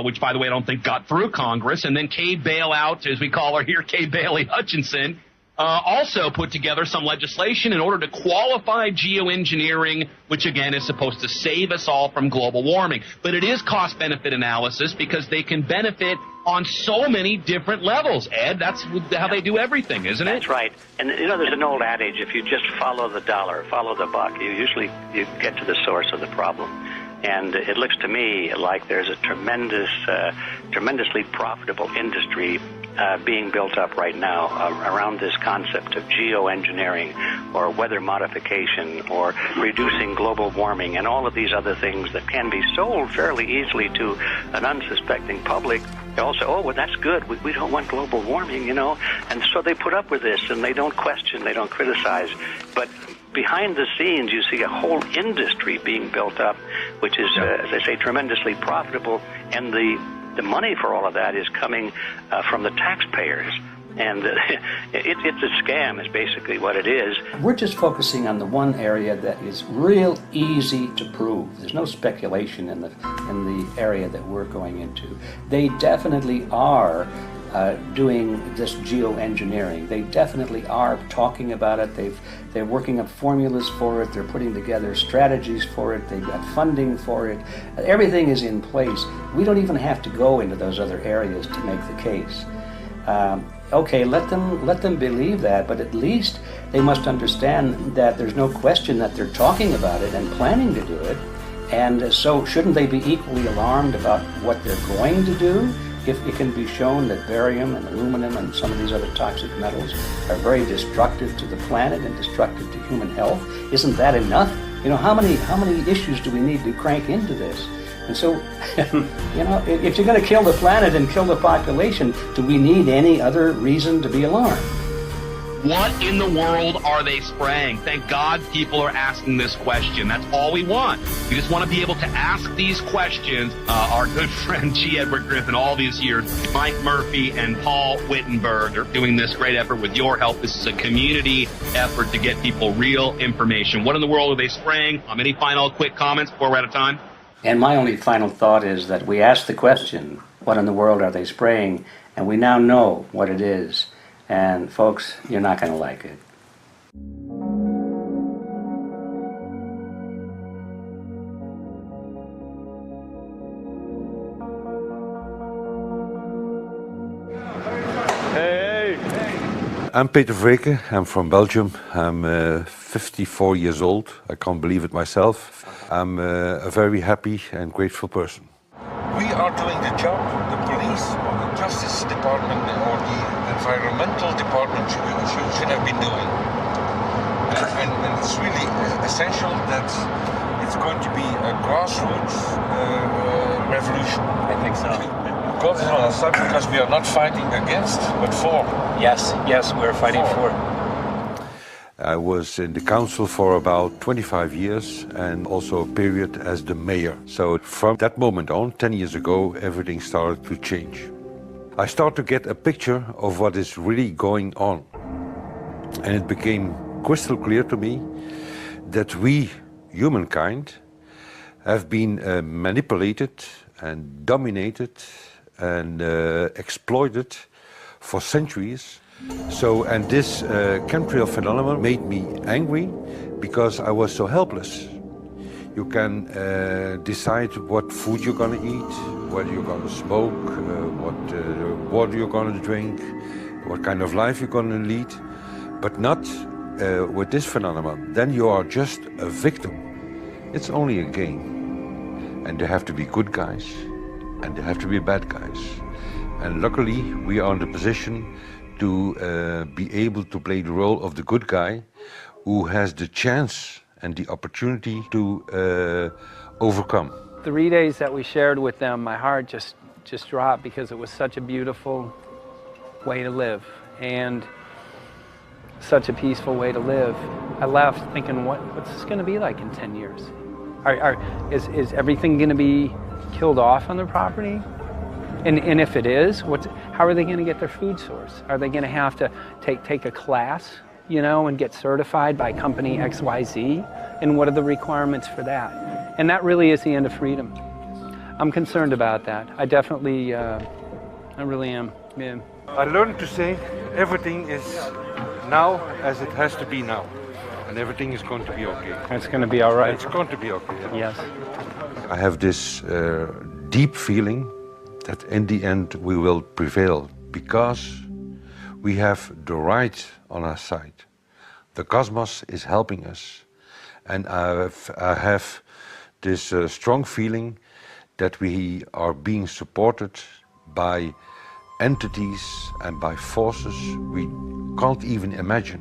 which, by the way, I don't think got through Congress. And then Kay Bailout, as we call her here, Kay Bailey Hutchinson, also put together some legislation in order to qualify geoengineering, which, again, is supposed to save us all from global warming. But it is cost-benefit analysis because they can benefit on so many different levels. Ed, that's how they do everything, isn't it? That's right. And, there's an old adage, if you just follow the dollar, follow the buck, you get to the source of the problem. And it looks to me like there's a tremendously profitable industry being built up right now around this concept of geoengineering or weather modification or reducing global warming and all of these other things that can be sold fairly easily to an unsuspecting public. They all say, oh, well, that's good. We don't want global warming, And so they put up with this, and they don't question, they don't criticize. But behind the scenes, you see a whole industry being built up, which is, as I say, tremendously profitable. And the money for all of that is coming from the taxpayers. And it's a scam is basically what it is. We're just focusing on the one area that is real easy to prove. There's no speculation in the area that we're going into. They definitely are doing this geoengineering. They definitely are talking about it. They're working up formulas for it. They're putting together strategies for it. They've got funding for it. Everything is in place. We don't even have to go into those other areas to make the case. Okay, let them believe that, but at least they must understand that there's no question that they're talking about it and planning to do it. And so shouldn't they be equally alarmed about what they're going to do if it can be shown that barium and aluminum and some of these other toxic metals are very destructive to the planet and destructive to human health? Isn't that enough? How many issues do we need to crank into this? And so, if you're going to kill the planet and kill the population, do we need any other reason to be alarmed? What in the world are they spraying? Thank God people are asking this question. That's all we want. We just want to be able to ask these questions. Our good friend G. Edward Griffin, all these years, Mike Murphy and Paul Wittenberg are doing this great effort with your help. This is a community effort to get people real information. What in the world are they spraying? Any final quick comments before we're out of time? And my only final thought is that we asked the question, what in the world are they spraying? And we now know what it is. And folks, you're not going to like it. I'm Peter Vreke. I'm from Belgium. I'm 54 years old. I can't believe it myself. I'm a very happy and grateful person. We are doing the job the police or the Justice Department or the Environmental Department should have been doing. And it's really essential that it's going to be a grassroots revolution. I think so. God is on our side because we are not fighting against, but for. Yes, we're fighting for. I was in the council for about 25 years and also a period as the mayor. So from that moment on, 10 years ago, everything started to change. I start to get a picture of what is really going on. And it became crystal clear to me that we, humankind, have been manipulated and dominated and exploited for centuries. And this chemtrail phenomenon made me angry because I was so helpless. You can decide what food you're going to eat, whether you're going to smoke, what water you're going to drink, what kind of life you're going to lead, but not with this phenomenon. Then you are just a victim. It's only a game. And there have to be good guys, and there have to be bad guys. And luckily, we are in the position to be able to play the role of the good guy who has the chance and the opportunity to overcome. 3 days that we shared with them, my heart just dropped because it was such a beautiful way to live and such a peaceful way to live. I left thinking, what's this going to be like in 10 years? Is everything going to be killed off on their property? And if it is, how are they going to get their food source? Are they going to have to take a class, and get certified by company XYZ? And what are the requirements for that? And that really is the end of freedom. I'm concerned about that. I definitely, I really am. Yeah. I learned to say everything is now as it has to be now. And everything is going to be okay. It's going to be all right. It's going to be okay. Yes. I have this deep feeling that in the end we will prevail because we have the right on our side. The cosmos is helping us. And I have this strong feeling that we are being supported by entities and by forces we can't even imagine.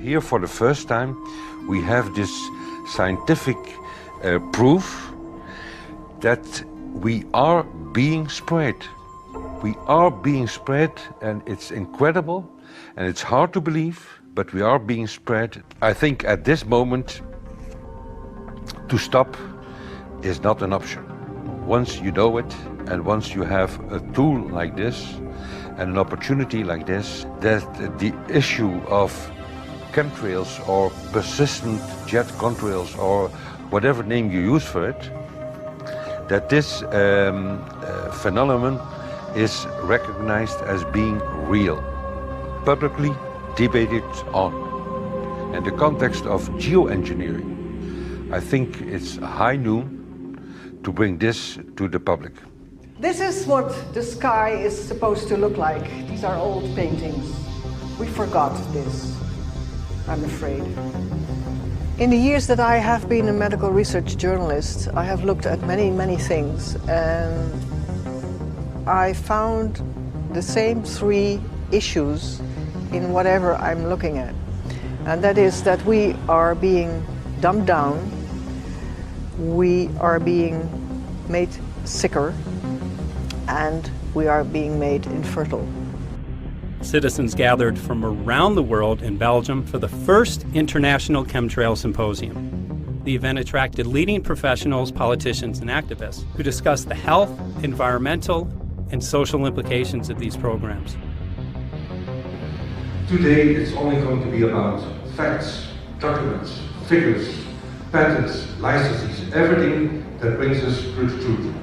Here for the first time we have this scientific proof that we are being spread. We are being spread, and it's incredible and it's hard to believe, but we are being spread. I think at this moment to stop is not an option. Once you know it and once you have a tool like this and an opportunity like this, that the issue of chemtrails or persistent jet contrails or whatever name you use for it, that this phenomenon is recognized as being real, publicly debated on. In the context of geoengineering, I think it's high noon to bring this to the public. This is what the sky is supposed to look like. These are old paintings. We forgot this, I'm afraid. In the years that I have been a medical research journalist, I have looked at many, many things, and I found the same three issues in whatever I'm looking at. And that is that we are being dumbed down, we are being made sicker, and we are being made infertile. Citizens gathered from around the world in Belgium for the first International Chemtrail Symposium. The event attracted leading professionals, politicians, and activists who discussed the health, environmental, and social implications of these programs. Today it's only going to be about facts, documents, figures, patents, licenses, everything that brings us to the truth.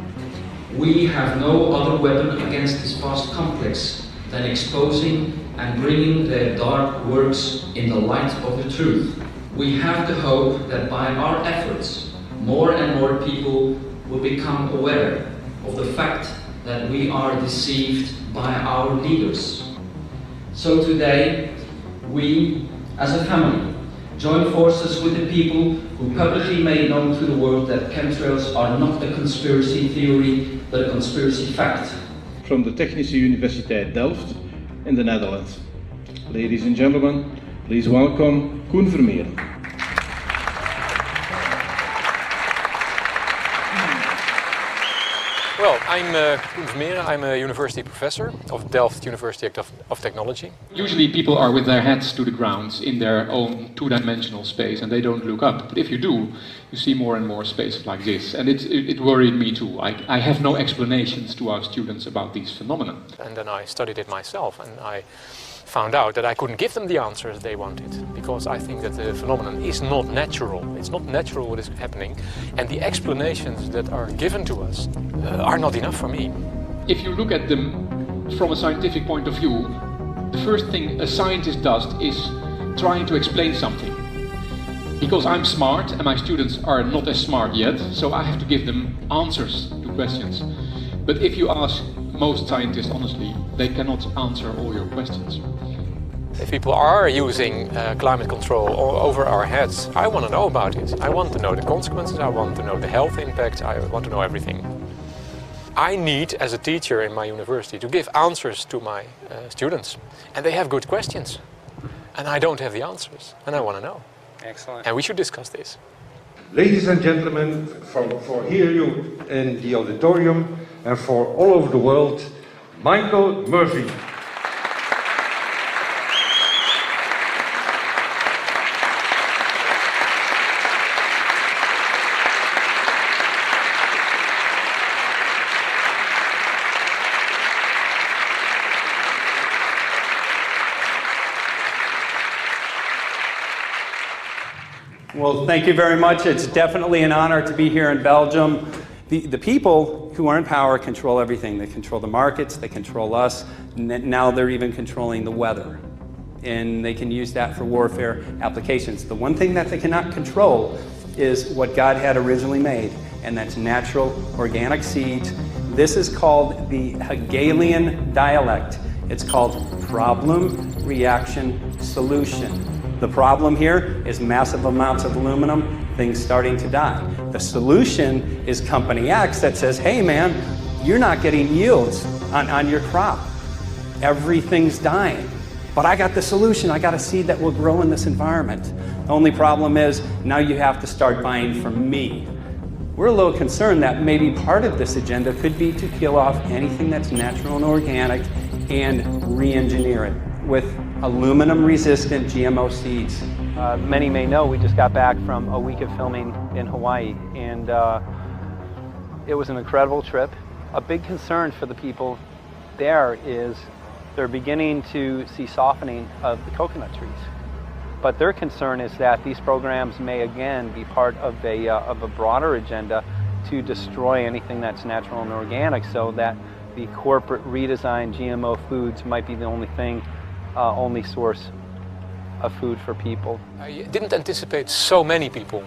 We have no other weapon against this vast complex than exposing and bringing their dark works in the light of the truth. We have the hope that by our efforts, more and more people will become aware of the fact that we are deceived by our leaders. So today, we, as a family, join forces with the people who publicly made known to the world that chemtrails are not a conspiracy theory, but a conspiracy fact. From the Technische Universiteit Delft in the Netherlands. Ladies and gentlemen, please welcome Koen Vermeeren. Well, I'm Koen Vermeeren. I'm a university professor of Delft University of Technology. Usually people are with their heads to the ground in their own two-dimensional space and they don't look up. But if you do, you see more and more spaces like this. And it worried me too. I have no explanations to our students about these phenomena. And then I studied it myself and I found out that I couldn't give them the answers they wanted, because I think that the phenomenon is not natural. It's not natural what is happening, and the explanations that are given to us are not enough for me. If you look at them from a scientific point of view, the first thing a scientist does is trying to explain something. Because I'm smart and my students are not as smart yet, so I have to give them answers to questions. But if you ask most scientists, honestly, they cannot answer all your questions. If people are using climate control over our heads, I want to know about it. I want to know the consequences, I want to know the health impact, I want to know everything. I need, as a teacher in my university, to give answers to my students. And they have good questions. And I don't have the answers, and I want to know. Excellent. And we should discuss this. Ladies and gentlemen, for here you in the auditorium and for all over the world, Michael Murphy. Well, thank you very much. It's definitely an honor to be here in Belgium. The people who are in power control everything. They control the markets, they control us, and now they're even controlling the weather. And they can use that for warfare applications. The one thing that they cannot control is what God had originally made, and that's natural organic seeds. This is called the Hegelian dialect. It's called problem, reaction, solution. The problem here is massive amounts of aluminum, things starting to die. The solution is company X that says, hey man, you're not getting yields on your crop. Everything's dying. But I got the solution, I got a seed that will grow in this environment. The only problem is now you have to start buying from me. We're a little concerned that maybe part of this agenda could be to kill off anything that's natural and organic and re-engineer it with aluminum-resistant GMO seeds. Many may know we just got back from a week of filming in Hawaii, and it was an incredible trip. A big concern for the people there is they're beginning to see softening of the coconut trees. But their concern is that these programs may again be part of a broader agenda to destroy anything that's natural and organic, so that the corporate redesigned GMO foods might be the only source of food for people. I didn't anticipate so many people,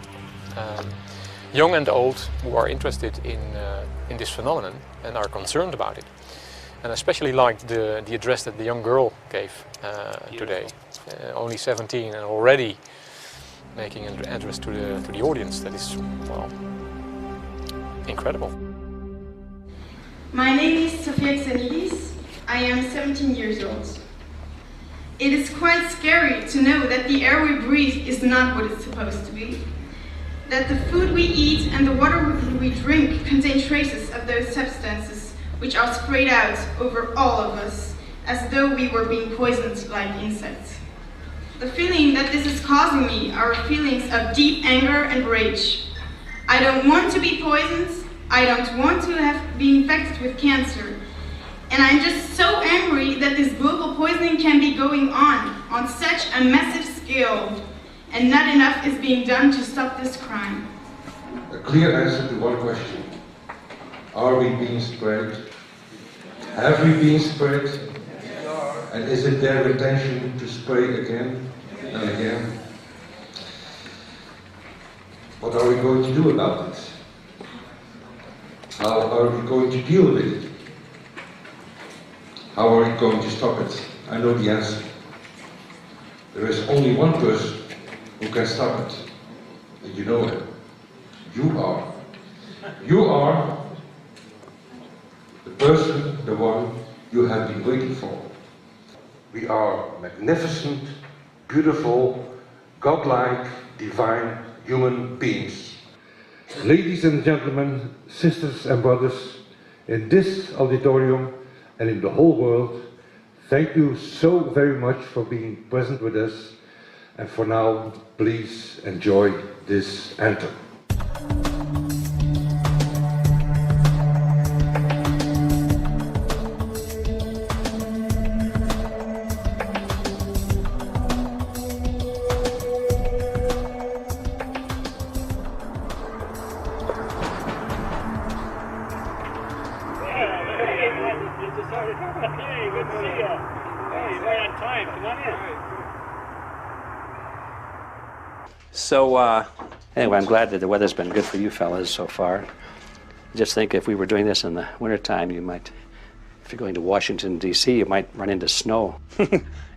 young and old, who are interested in this phenomenon and are concerned about it. And I especially liked the address that the young girl gave today, only 17 and already making an address to the audience. That is, well, incredible. My name is Sofia Xenidis. I am 17 years old. It is quite scary to know that the air we breathe is not what it's supposed to be. That the food we eat and the water we drink contain traces of those substances which are sprayed out over all of us, as though we were being poisoned like insects. The feeling that this is causing me are feelings of deep anger and rage. I don't want to be poisoned, I don't want to be infected with cancer, and I'm just so angry that this global poisoning can be going on such a massive scale, and not enough is being done to stop this crime. A clear answer to one question. Are we being sprayed? Have we been sprayed? And is it their intention to spray again and again? What are we going to do about it? How are we going to deal with it? How are we going to stop it? I know the answer. There is only one person who can stop it. And you know him. You are. You are the person, the one you have been waiting for. We are magnificent, beautiful, godlike, divine human beings. Ladies and gentlemen, sisters and brothers, in this auditorium and in the whole world, thank you so very much for being present with us. And for now, please enjoy this anthem. So, anyway, I'm glad that the weather's been good for you fellas so far. Just think if we were doing this in the wintertime, you might, if you're going to Washington, D.C., you might run into snow.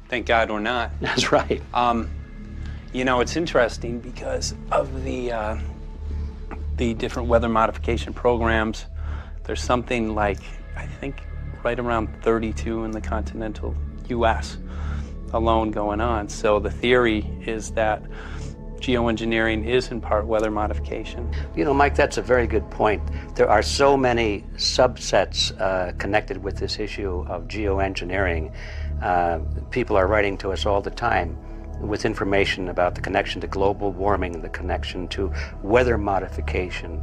Thank God we're not. That's right. You know, it's interesting because of the different weather modification programs. There's something like, I think, right around 32 in the continental U.S. alone going on. So the theory is that geoengineering is in part weather modification. You know, Mike, that's a very good point. There are so many subsets connected with this issue of geoengineering. People are writing to us all the time with information about the connection to global warming, the connection to weather modification.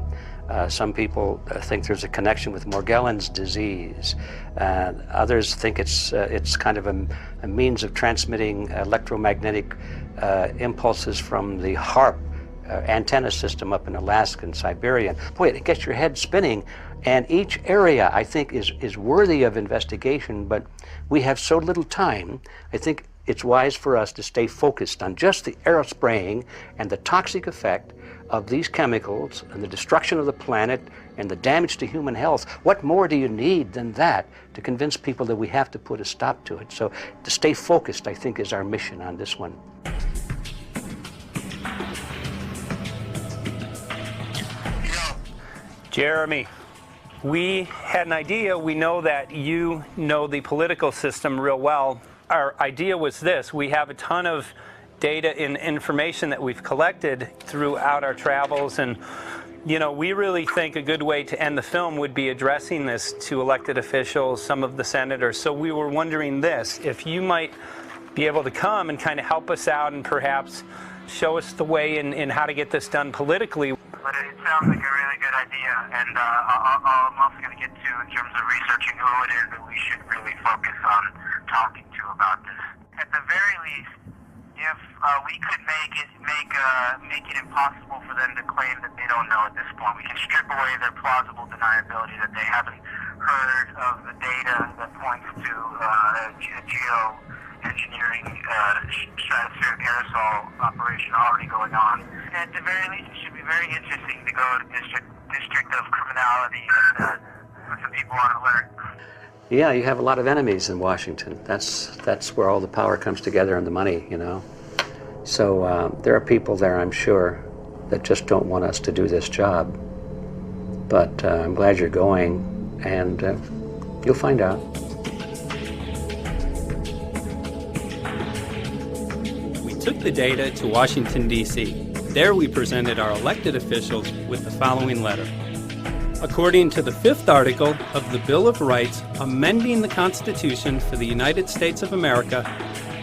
Some people think there's a connection with Morgellons disease. Others think it's kind of a means of transmitting electromagnetic impulses from the HAARP antenna system up in Alaska and Siberia. Boy, it gets your head spinning. And each area, I think, is worthy of investigation, but we have so little time. I think it's wise for us to stay focused on just the aerospraying and the toxic effect of these chemicals and the destruction of the planet and the damage to human health. What more do you need than that to convince people that we have to put a stop to it? So to stay focused, I think, is our mission on this one. Jeremy, we had an idea. We know that you know the political system real well. Our idea was this: we have a ton of data and information that we've collected throughout our travels, and you know, we really think a good way to end the film would be addressing this to elected officials, some of the senators. So we were wondering this, if you might be able to come and kind of help us out and perhaps show us the way in how to get this done politically. But it sounds like a really good idea, and I'm also going to get to, in terms of researching who it is that we should really focus on talking to about this. At the very least, if we could make it impossible for them to claim that they don't know at this point, we can strip away their plausible deniability that they haven't heard of the data that points to geoengineering stratospheric aerosol operation already going on. At the very least, it should be very interesting to go to district of criminality and put some people on alert. Yeah, you have a lot of enemies in Washington. That's where all the power comes together and the money, you know. So there are people there, I'm sure, that just don't want us to do this job. But I'm glad you're going, and you'll find out. We took the data to Washington, D.C. There we presented our elected officials with the following letter. According to the 5th article of the Bill of Rights amending the Constitution for the United States of America,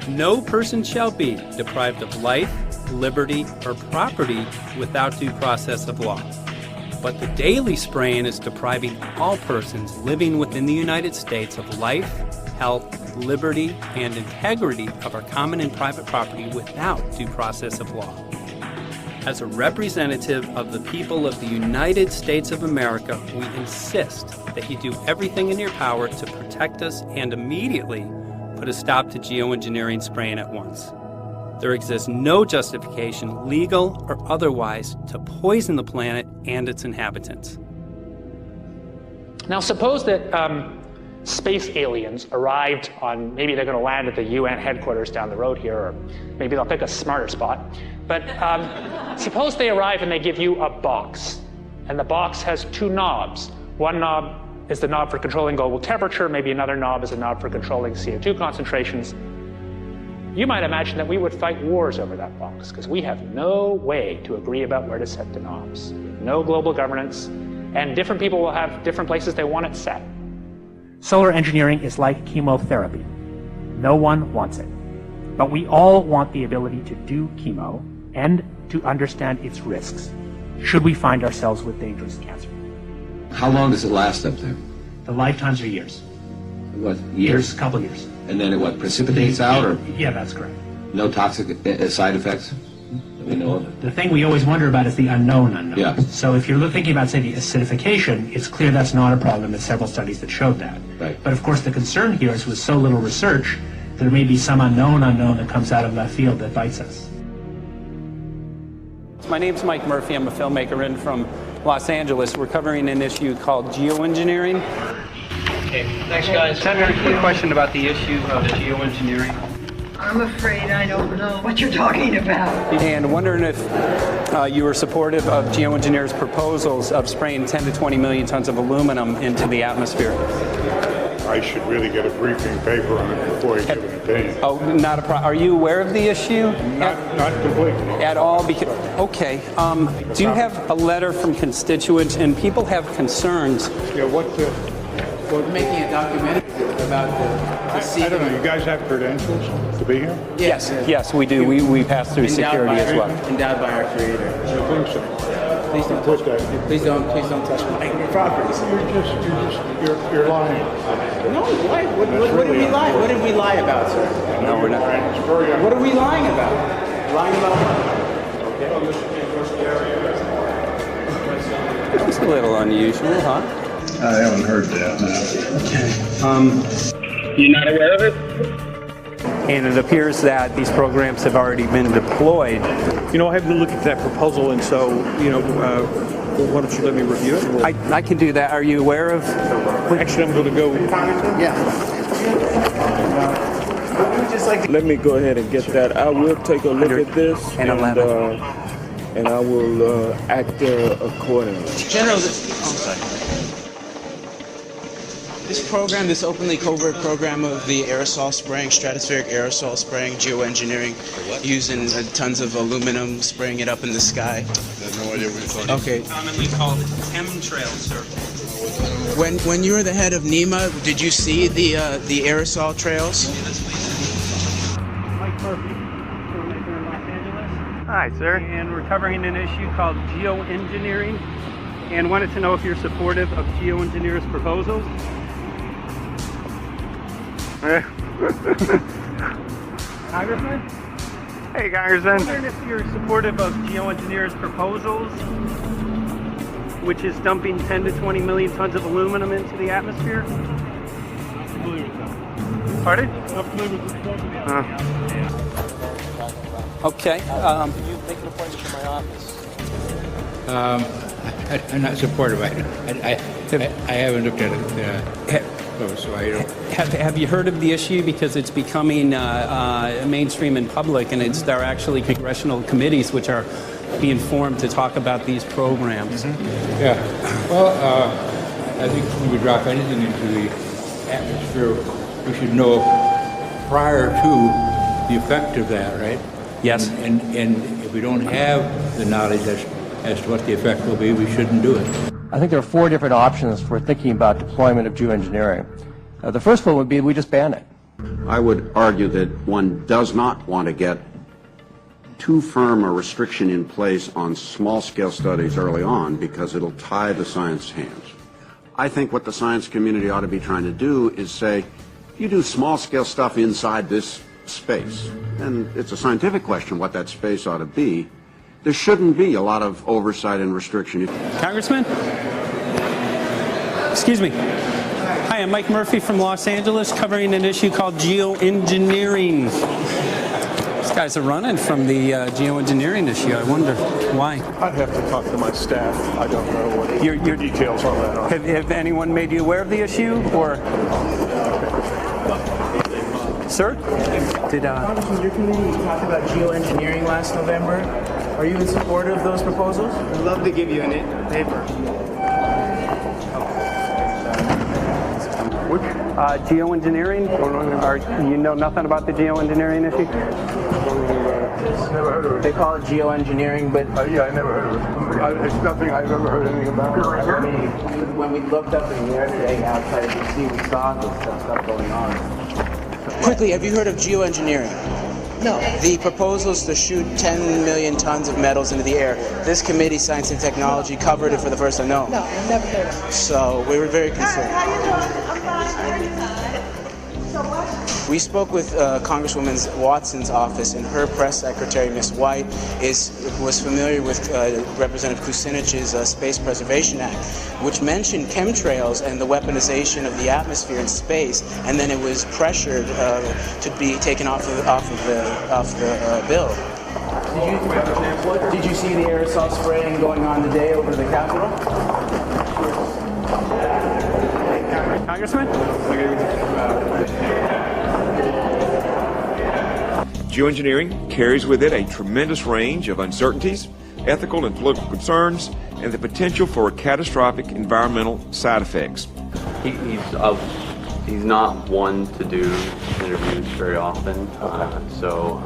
no person shall be deprived of life, liberty, or property without due process of law. But the daily spraying is depriving all persons living within the United States of life, health, liberty, and integrity of our common and private property without due process of law. As a representative of the people of the United States of America, we insist that you do everything in your power to protect us and immediately put a stop to geoengineering spraying at once. There exists no justification, legal or otherwise, to poison the planet and its inhabitants. Now suppose that space aliens arrived on, maybe they're going to land at the UN headquarters down the road here, or maybe they'll pick a smarter spot. But suppose they arrive and they give you a box, and the box has 2 knobs. One knob is the knob for controlling global temperature, maybe another knob is a knob for controlling CO2 concentrations. You might imagine that we would fight wars over that box, because we have no way to agree about where to set the knobs. No global governance, and different people will have different places they want it set. Solar engineering is like chemotherapy. No one wants it. But we all want the ability to do chemo and to understand its risks, should we find ourselves with dangerous cancer. How long does it last up there? The lifetimes are years. What, years? A couple years. And then it what, precipitates out, or Yeah, that's correct. no toxic side effects that we know of? The thing we always wonder about is the unknown unknown. Yeah. So if you're thinking about, say, the acidification, it's clear that's not a problem. There's several studies that showed that. Right. But of course the concern here is with so little research, there may be some unknown that comes out of left field that bites us. My name's Mike Murphy. I'm a filmmaker in from Los Angeles. We're covering an issue called geoengineering. Okay, thanks guys. Senator, a quick question about the issue of geoengineering. I'm afraid I don't know what you're talking about. And wondering if you were supportive of geoengineers' proposals of spraying 10 to 20 million tons of aluminum into the atmosphere. I should really get a briefing paper on it before I give an opinion. Oh, not a problem. Are you aware of the issue? Not completely. At all? Okay. Do you have a letter from constituents, and people have concerns? Yeah, We're making a documentary about the I don't know, you guys have credentials to be here? Yes, we do. We pass through security as well. Endowed by our creator. I think so. Please don't touch that. Please don't touch my property. You're lying. No, why? What did we lie? What did we lie about, sir? No, we're not. What are we lying about? Lying about what? It's a little unusual, huh? I haven't heard that. Okay. You're not aware of it? And it appears that these programs have already been deployed. You know, I haven't looked at that proposal, and so, why don't you let me review it? I can do that. Are you aware of? Actually, I'm going to go. Yeah. Let me go ahead and get that. I will take a look at this, and I will act accordingly. General, this program, this openly covert program of the aerosol spraying, stratospheric aerosol spraying, geoengineering, using tons of aluminum, spraying it up in the sky. I have no idea what you're talking about. Okay. Commonly called chemtrails, sir. When you were the head of NEMA, did you see the aerosol trails? Mike Murphy, filmmaker in Los Angeles. Hi, sir. And we're covering an issue called geoengineering, and wanted to know if you're supportive of geoengineers' proposals. Congressman? Hey, Congressman. I'm wondering if you're supportive of geoengineers' proposals, which is dumping 10 to 20 million tons of aluminum into the atmosphere. Pardon? Okay. Can you make an appointment for my office? I'm not supportive of it. I haven't looked at it close, so I don't. Have you heard of the issue? Because it's becoming mainstream in public, and there are actually congressional committees which are being formed to talk about these programs. Mm-hmm. Yeah. Well, I think when we drop anything into the atmosphere, we should know prior to the effect of that, right? Yes. And if we don't have the knowledge as to what the effect will be, we shouldn't do it. I think there are 4 different options for thinking about deployment of geoengineering. The first one would be we just ban it. I would argue that one does not want to get too firm a restriction in place on small-scale studies early on because it'll tie the science hands. I think what the science community ought to be trying to do is say, you do small-scale stuff inside this space, and it's a scientific question what that space ought to be. There shouldn't be a lot of oversight and restriction. Congressman? Excuse me. Hi, I'm Mike Murphy from Los Angeles, covering an issue called geoengineering. These guys are running from the geoengineering issue. I wonder why. I'd have to talk to my staff. I don't know what the details on that are. Have anyone made you aware of the issue, or? Sir? Congressman, your committee talked about geoengineering last November. Are you in support of those proposals? I'd love to give you a paper. Geoengineering? Or you know nothing about the geoengineering issue? Never heard of it. They call it geoengineering, but... yeah, I never heard of it. It's nothing I've ever heard anything about. When we looked up in the air today outside of D.C., we saw this stuff going on. Quickly, have you heard of geoengineering? No. The proposal is to shoot 10 million tons of metals into the air. This committee, Science and Technology, covered it for the first time. No. No, I've never heard of it. So we were very concerned. How you doing? I'm fine. How you doing? So what? We spoke with Congresswoman Watson's office, and her press secretary, Ms. White, was familiar with Representative Kucinich's Space Preservation Act, which mentioned chemtrails and the weaponization of the atmosphere in space, and then it was pressured to be taken off the bill. Did you see the aerosol spraying going on today over the Capitol? Congressman? Geoengineering carries with it a tremendous range of uncertainties, ethical and political concerns, and the potential for catastrophic environmental side effects. He's not one to do interviews very often, so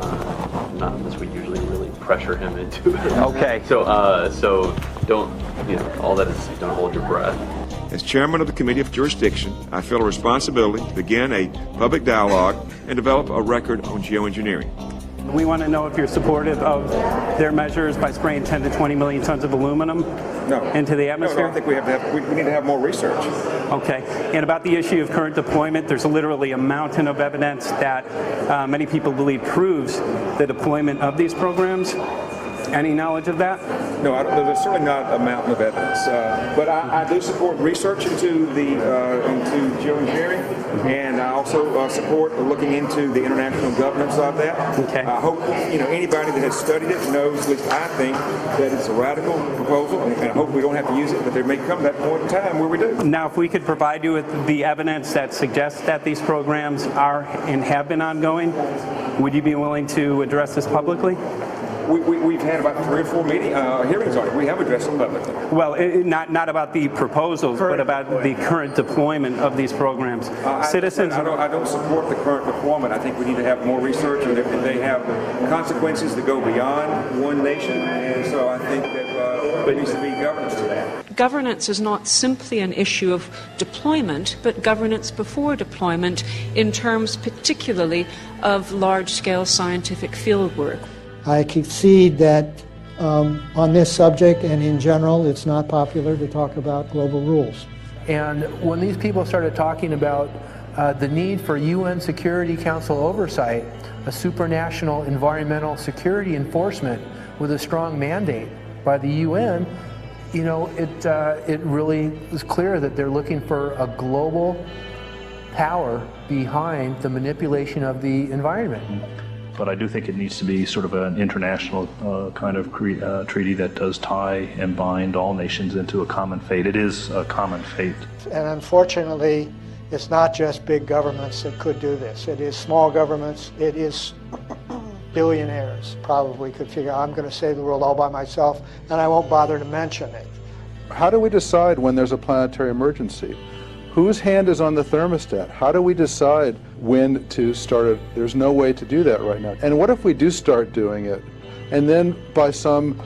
not unless we usually really pressure him into it. Okay. So don't, all that is, don't hold your breath. As chairman of the Committee of Jurisdiction, I feel a responsibility to begin a public dialogue and develop a record on geoengineering. We want to know if you're supportive of their measures by spraying 10 to 20 million tons of aluminum into the atmosphere? No, I think we need to have more research. Okay. And about the issue of current deployment, there's literally a mountain of evidence that many people believe proves the deployment of these programs. Any knowledge of that? No, there's certainly not a mountain of evidence, but I do support research into geoengineering, and I also support looking into the international governance of that. Okay. I hope anybody that has studied it knows, at least I think, that it's a radical proposal, and I hope we don't have to use it, but there may come that point in time where we do. Now, if we could provide you with the evidence that suggests that these programs are and have been ongoing, would you be willing to address this publicly? We've had about 3 or 4 hearings on it. We have addressed them publicly. Well, not about the proposals, but about the current deployment of these programs. Citizens. I don't support the current deployment. I think we need to have more research, and they have consequences that go beyond one nation. And so I think that there needs to be governance to that. Governance is not simply an issue of deployment, but governance before deployment in terms particularly of large-scale scientific fieldwork. I concede that on this subject and in general, it's not popular to talk about global rules. And when these people started talking about the need for UN Security Council oversight, a supranational environmental security enforcement with a strong mandate by the UN, it really was clear that they're looking for a global power behind the manipulation of the environment. But I do think it needs to be sort of an international kind of treaty that does tie and bind all nations into a common fate. It is a common fate. And unfortunately, it's not just big governments that could do this. It is small governments. It is billionaires probably could figure, I'm going to save the world all by myself, and I won't bother to mention it. How do we decide when there's a planetary emergency? Whose hand is on the thermostat? How do we decide when to start it? There's no way to do that right now. And what if we do start doing it, and then by some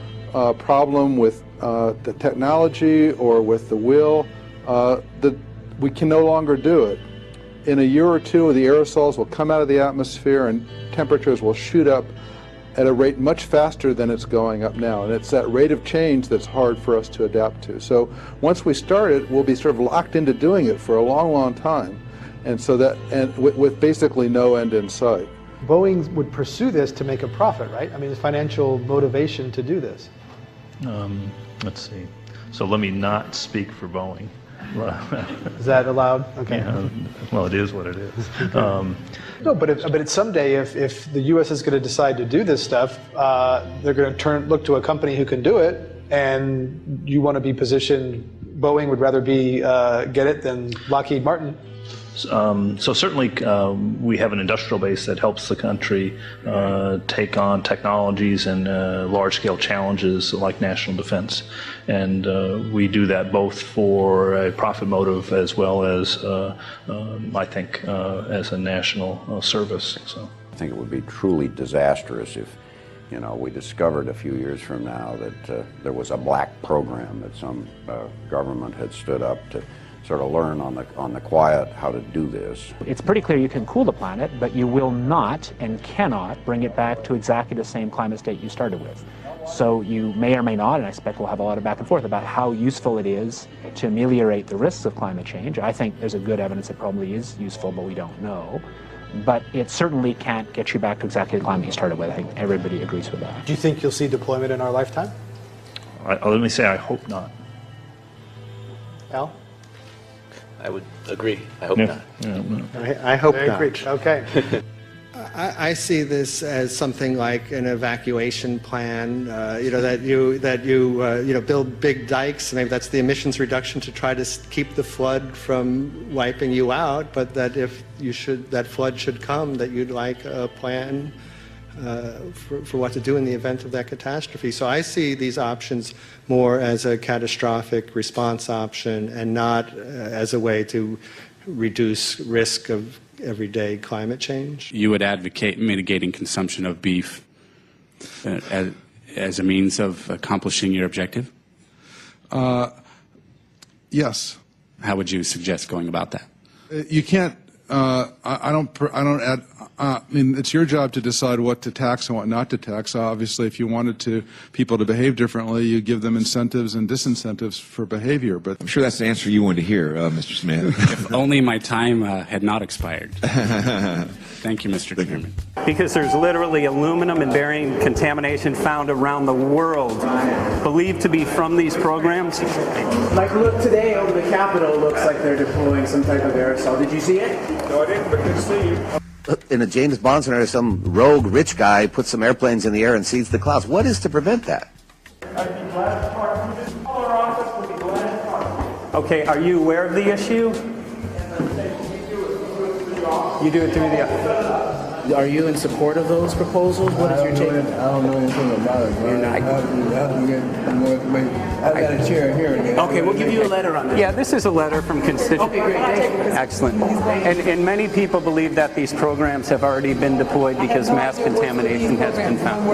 problem with the technology or with the will, that we can no longer do it? In a year or two, the aerosols will come out of the atmosphere and temperatures will shoot up at a rate much faster than it's going up now. And it's that rate of change that's hard for us to adapt to. So once we start it, we'll be sort of locked into doing it for a long, long time. And so that, and with basically no end in sight. Boeing would pursue this to make a profit, right? I mean, there's financial motivation to do this. Let's see. So let me not speak for Boeing. Is that allowed? Okay. Yeah, well, it is what it is. No, but someday, if the U.S. is going to decide to do this stuff, they're going to look to a company who can do it, and you want to be positioned. Boeing would rather be get it than Lockheed Martin. So certainly we have an industrial base that helps the country take on technologies and large-scale challenges like national defense. And we do that both for a profit motive as well as, I think, as a national service. So I think it would be truly disastrous if, you know, we discovered a few years from now that there was a black program that some government had stood up to sort of learn on the quiet how to do this. It's pretty clear you can cool the planet, but you will not and cannot bring it back to exactly the same climate state you started with. So you may or may not, and I expect we'll have a lot of back and forth about how useful it is to ameliorate the risks of climate change. I think there's a good evidence it probably is useful, but we don't know. But it certainly can't get you back to exactly the climate you started with. I think everybody agrees with that. Do you think you'll see deployment in our lifetime? Let me say I hope not. Al? I would agree. I hope not. I hope Very not. agreed. Okay. I see this as something like an evacuation plan. That you build big dikes. Maybe that's the emissions reduction to try to keep the flood from wiping you out. But that if that flood should come, that you'd like a plan for what to do in the event of that catastrophe. So I see these options more as a catastrophic response option and not as a way to reduce risk of everyday climate change. You would advocate mitigating consumption of beef as a means of accomplishing your objective? Yes. How would you suggest going about that? You can't. I mean, it's your job to decide what to tax and what not to tax. Obviously, if you wanted people to behave differently, you give them incentives and disincentives for behavior. But I'm sure that's the answer you wanted to hear, Mr. Smith. If only my time had not expired. Thank you, Mr. Chairman. Because there's literally aluminum and barium contamination found around the world, believed to be from these programs. Like, look, today over the Capitol looks like they're deploying some type of aerosol. Did you see it? No, I didn't, but good to see you. In a James Bond scenario, some rogue rich guy puts some airplanes in the air and seeds the clouds. What is to prevent that? Okay, are you aware of the issue? You do it through the... Are you in support of those proposals? What is your take? I don't know anything about it. You're not. I have to get more information. I've got a chair here. Okay, we'll give you a letter on this. Yeah, this is a letter from constituents. Okay, great. Thank you. Excellent. And many people believe that these programs have already been deployed because mass contamination has been found.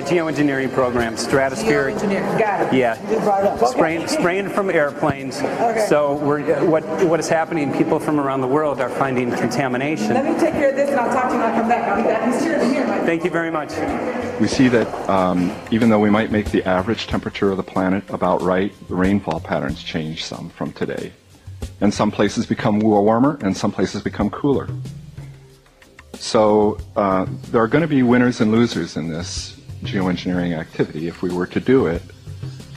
Geoengineering programs, stratospheric. Got it. Yeah. You brought it up. Okay. Spraying from airplanes. Okay. So what is happening? People from around the world are finding contamination. Let me take care of this and I'll talk to you when I come back. I'll be back. He's here. Thank you very much. We see that even though we might make the average temperature of the planet about right, the rainfall patterns change some from today. And some places become warmer and some places become cooler. So there are going to be winners and losers in this geoengineering activity if we were to do it.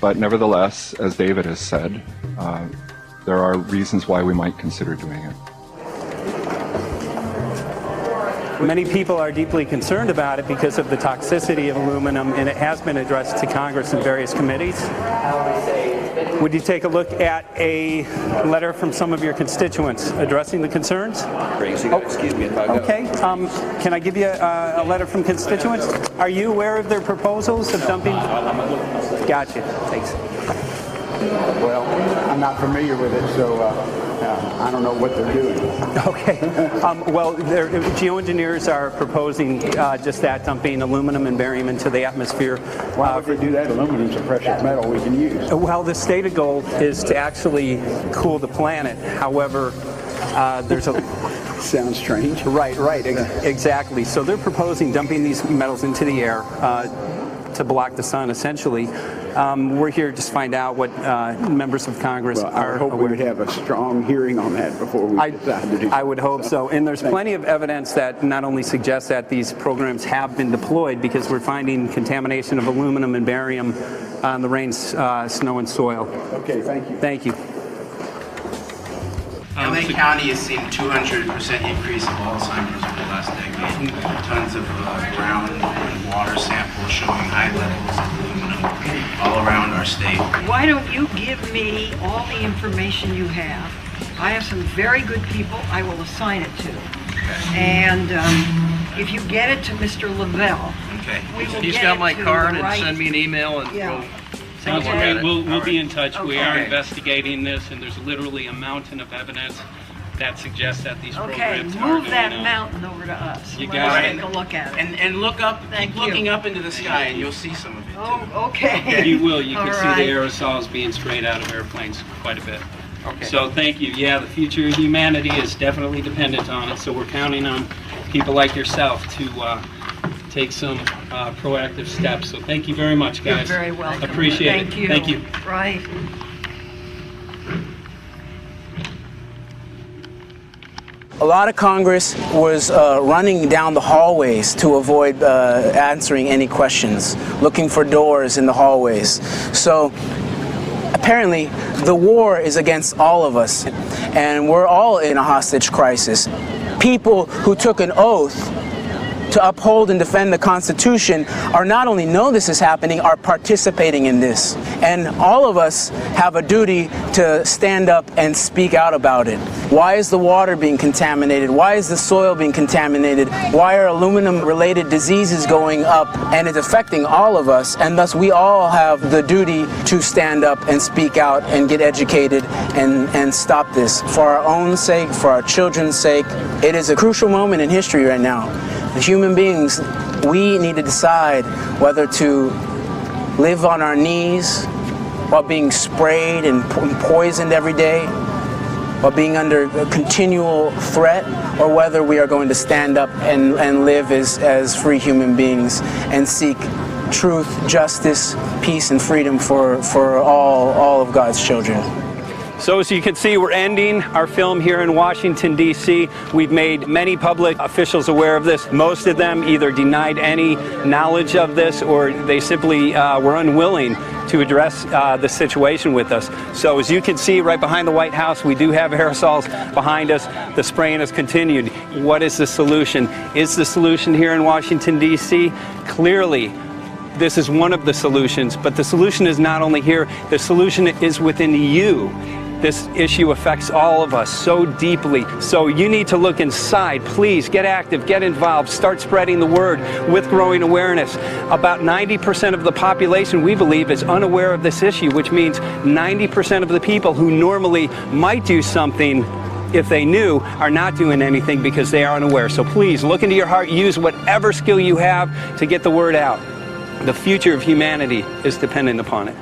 But nevertheless, as David has said, there are reasons why we might consider doing it. Many people are deeply concerned about it because of the toxicity of aluminum, and it has been addressed to Congress in various committees. Would you take a look at a letter from some of your constituents addressing the concerns? Excuse me if I go. Okay. Can I give you a letter from constituents? Are you aware of their proposals of dumping? Gotcha. Thanks. Well, I'm not familiar with it, so I don't know what they're doing. Okay. Well, geoengineers are proposing just that, dumping aluminum and barium into the atmosphere. Why would they do that? Aluminum's a precious metal we can use. Well, the stated goal is to actually cool the planet. However, there's a... Sounds strange. Right, exactly. So they're proposing dumping these metals into the air to block the sun, essentially. We're here just to find out what members of Congress are. I hope we would have a strong hearing on that before we decide to do it. I would hope so. And there's plenty of evidence that not only suggests that these programs have been deployed, because we're finding contamination of aluminum and barium on the rain, snow, and soil. Okay, thank you. Thank you. LA County has seen 200% increase of Alzheimer's over the last decade. Tons of ground and water samples showing high levels of aluminum all around our state. Why don't you give me all the information you have I have some very good people I will assign it to. And if you get it to Mr. Lavelle, we will He's get got it my to card the and right- send me an email and Yeah. we'll take a look at it. We'll be in touch. We are Okay. investigating this, and there's literally a mountain of evidence that suggests that these Okay, programs are move going that on. mountain over to us. You Let's got it. take a look at it. And look up, Thank you. looking up into the sky, and you'll see some of it. Oh, okay. You will. You can All see right. the aerosols being sprayed out of airplanes quite a bit. Okay. So thank you. Yeah, the future of humanity is definitely dependent on it. So we're counting on people like yourself to take some proactive steps. So thank you very much, guys. You're very welcome. Appreciate Thank it. you. Thank you. Right. A lot of Congress was running down the hallways to avoid answering any questions, looking for doors in the hallways. So apparently the war is against all of us, and we're all in a hostage crisis. People who took an oath to uphold and defend the Constitution are not only know this is happening, are participating in this. And all of us have a duty to stand up and speak out about it. Why is the water being contaminated? Why is the soil being contaminated? Why are aluminum-related diseases going up? And it's affecting all of us, and thus we all have the duty to stand up and speak out and get educated and stop this. For our own sake, for our children's sake, it is a crucial moment in history right now. As human beings, we need to decide whether to live on our knees while being sprayed and poisoned every day, while being under a continual threat, or whether we are going to stand up and live as free human beings and seek truth, justice, peace, and freedom for all of God's children. So as you can see, we're ending our film here in Washington, D.C. We've made many public officials aware of this. Most of them either denied any knowledge of this, or they simply were unwilling to address the situation with us. So as you can see right behind the White House, we do have aerosols behind us. The spraying has continued. What is the solution? Is the solution here in Washington, D.C.? Clearly, this is one of the solutions, but the solution is not only here, the solution is within you. This issue affects all of us so deeply. So you need to look inside. Please get active, get involved, start spreading the word with growing awareness. About 90% of the population, we believe, is unaware of this issue, which means 90% of the people who normally might do something if they knew are not doing anything because they are unaware. So please look into your heart, use whatever skill you have to get the word out. The future of humanity is dependent upon it.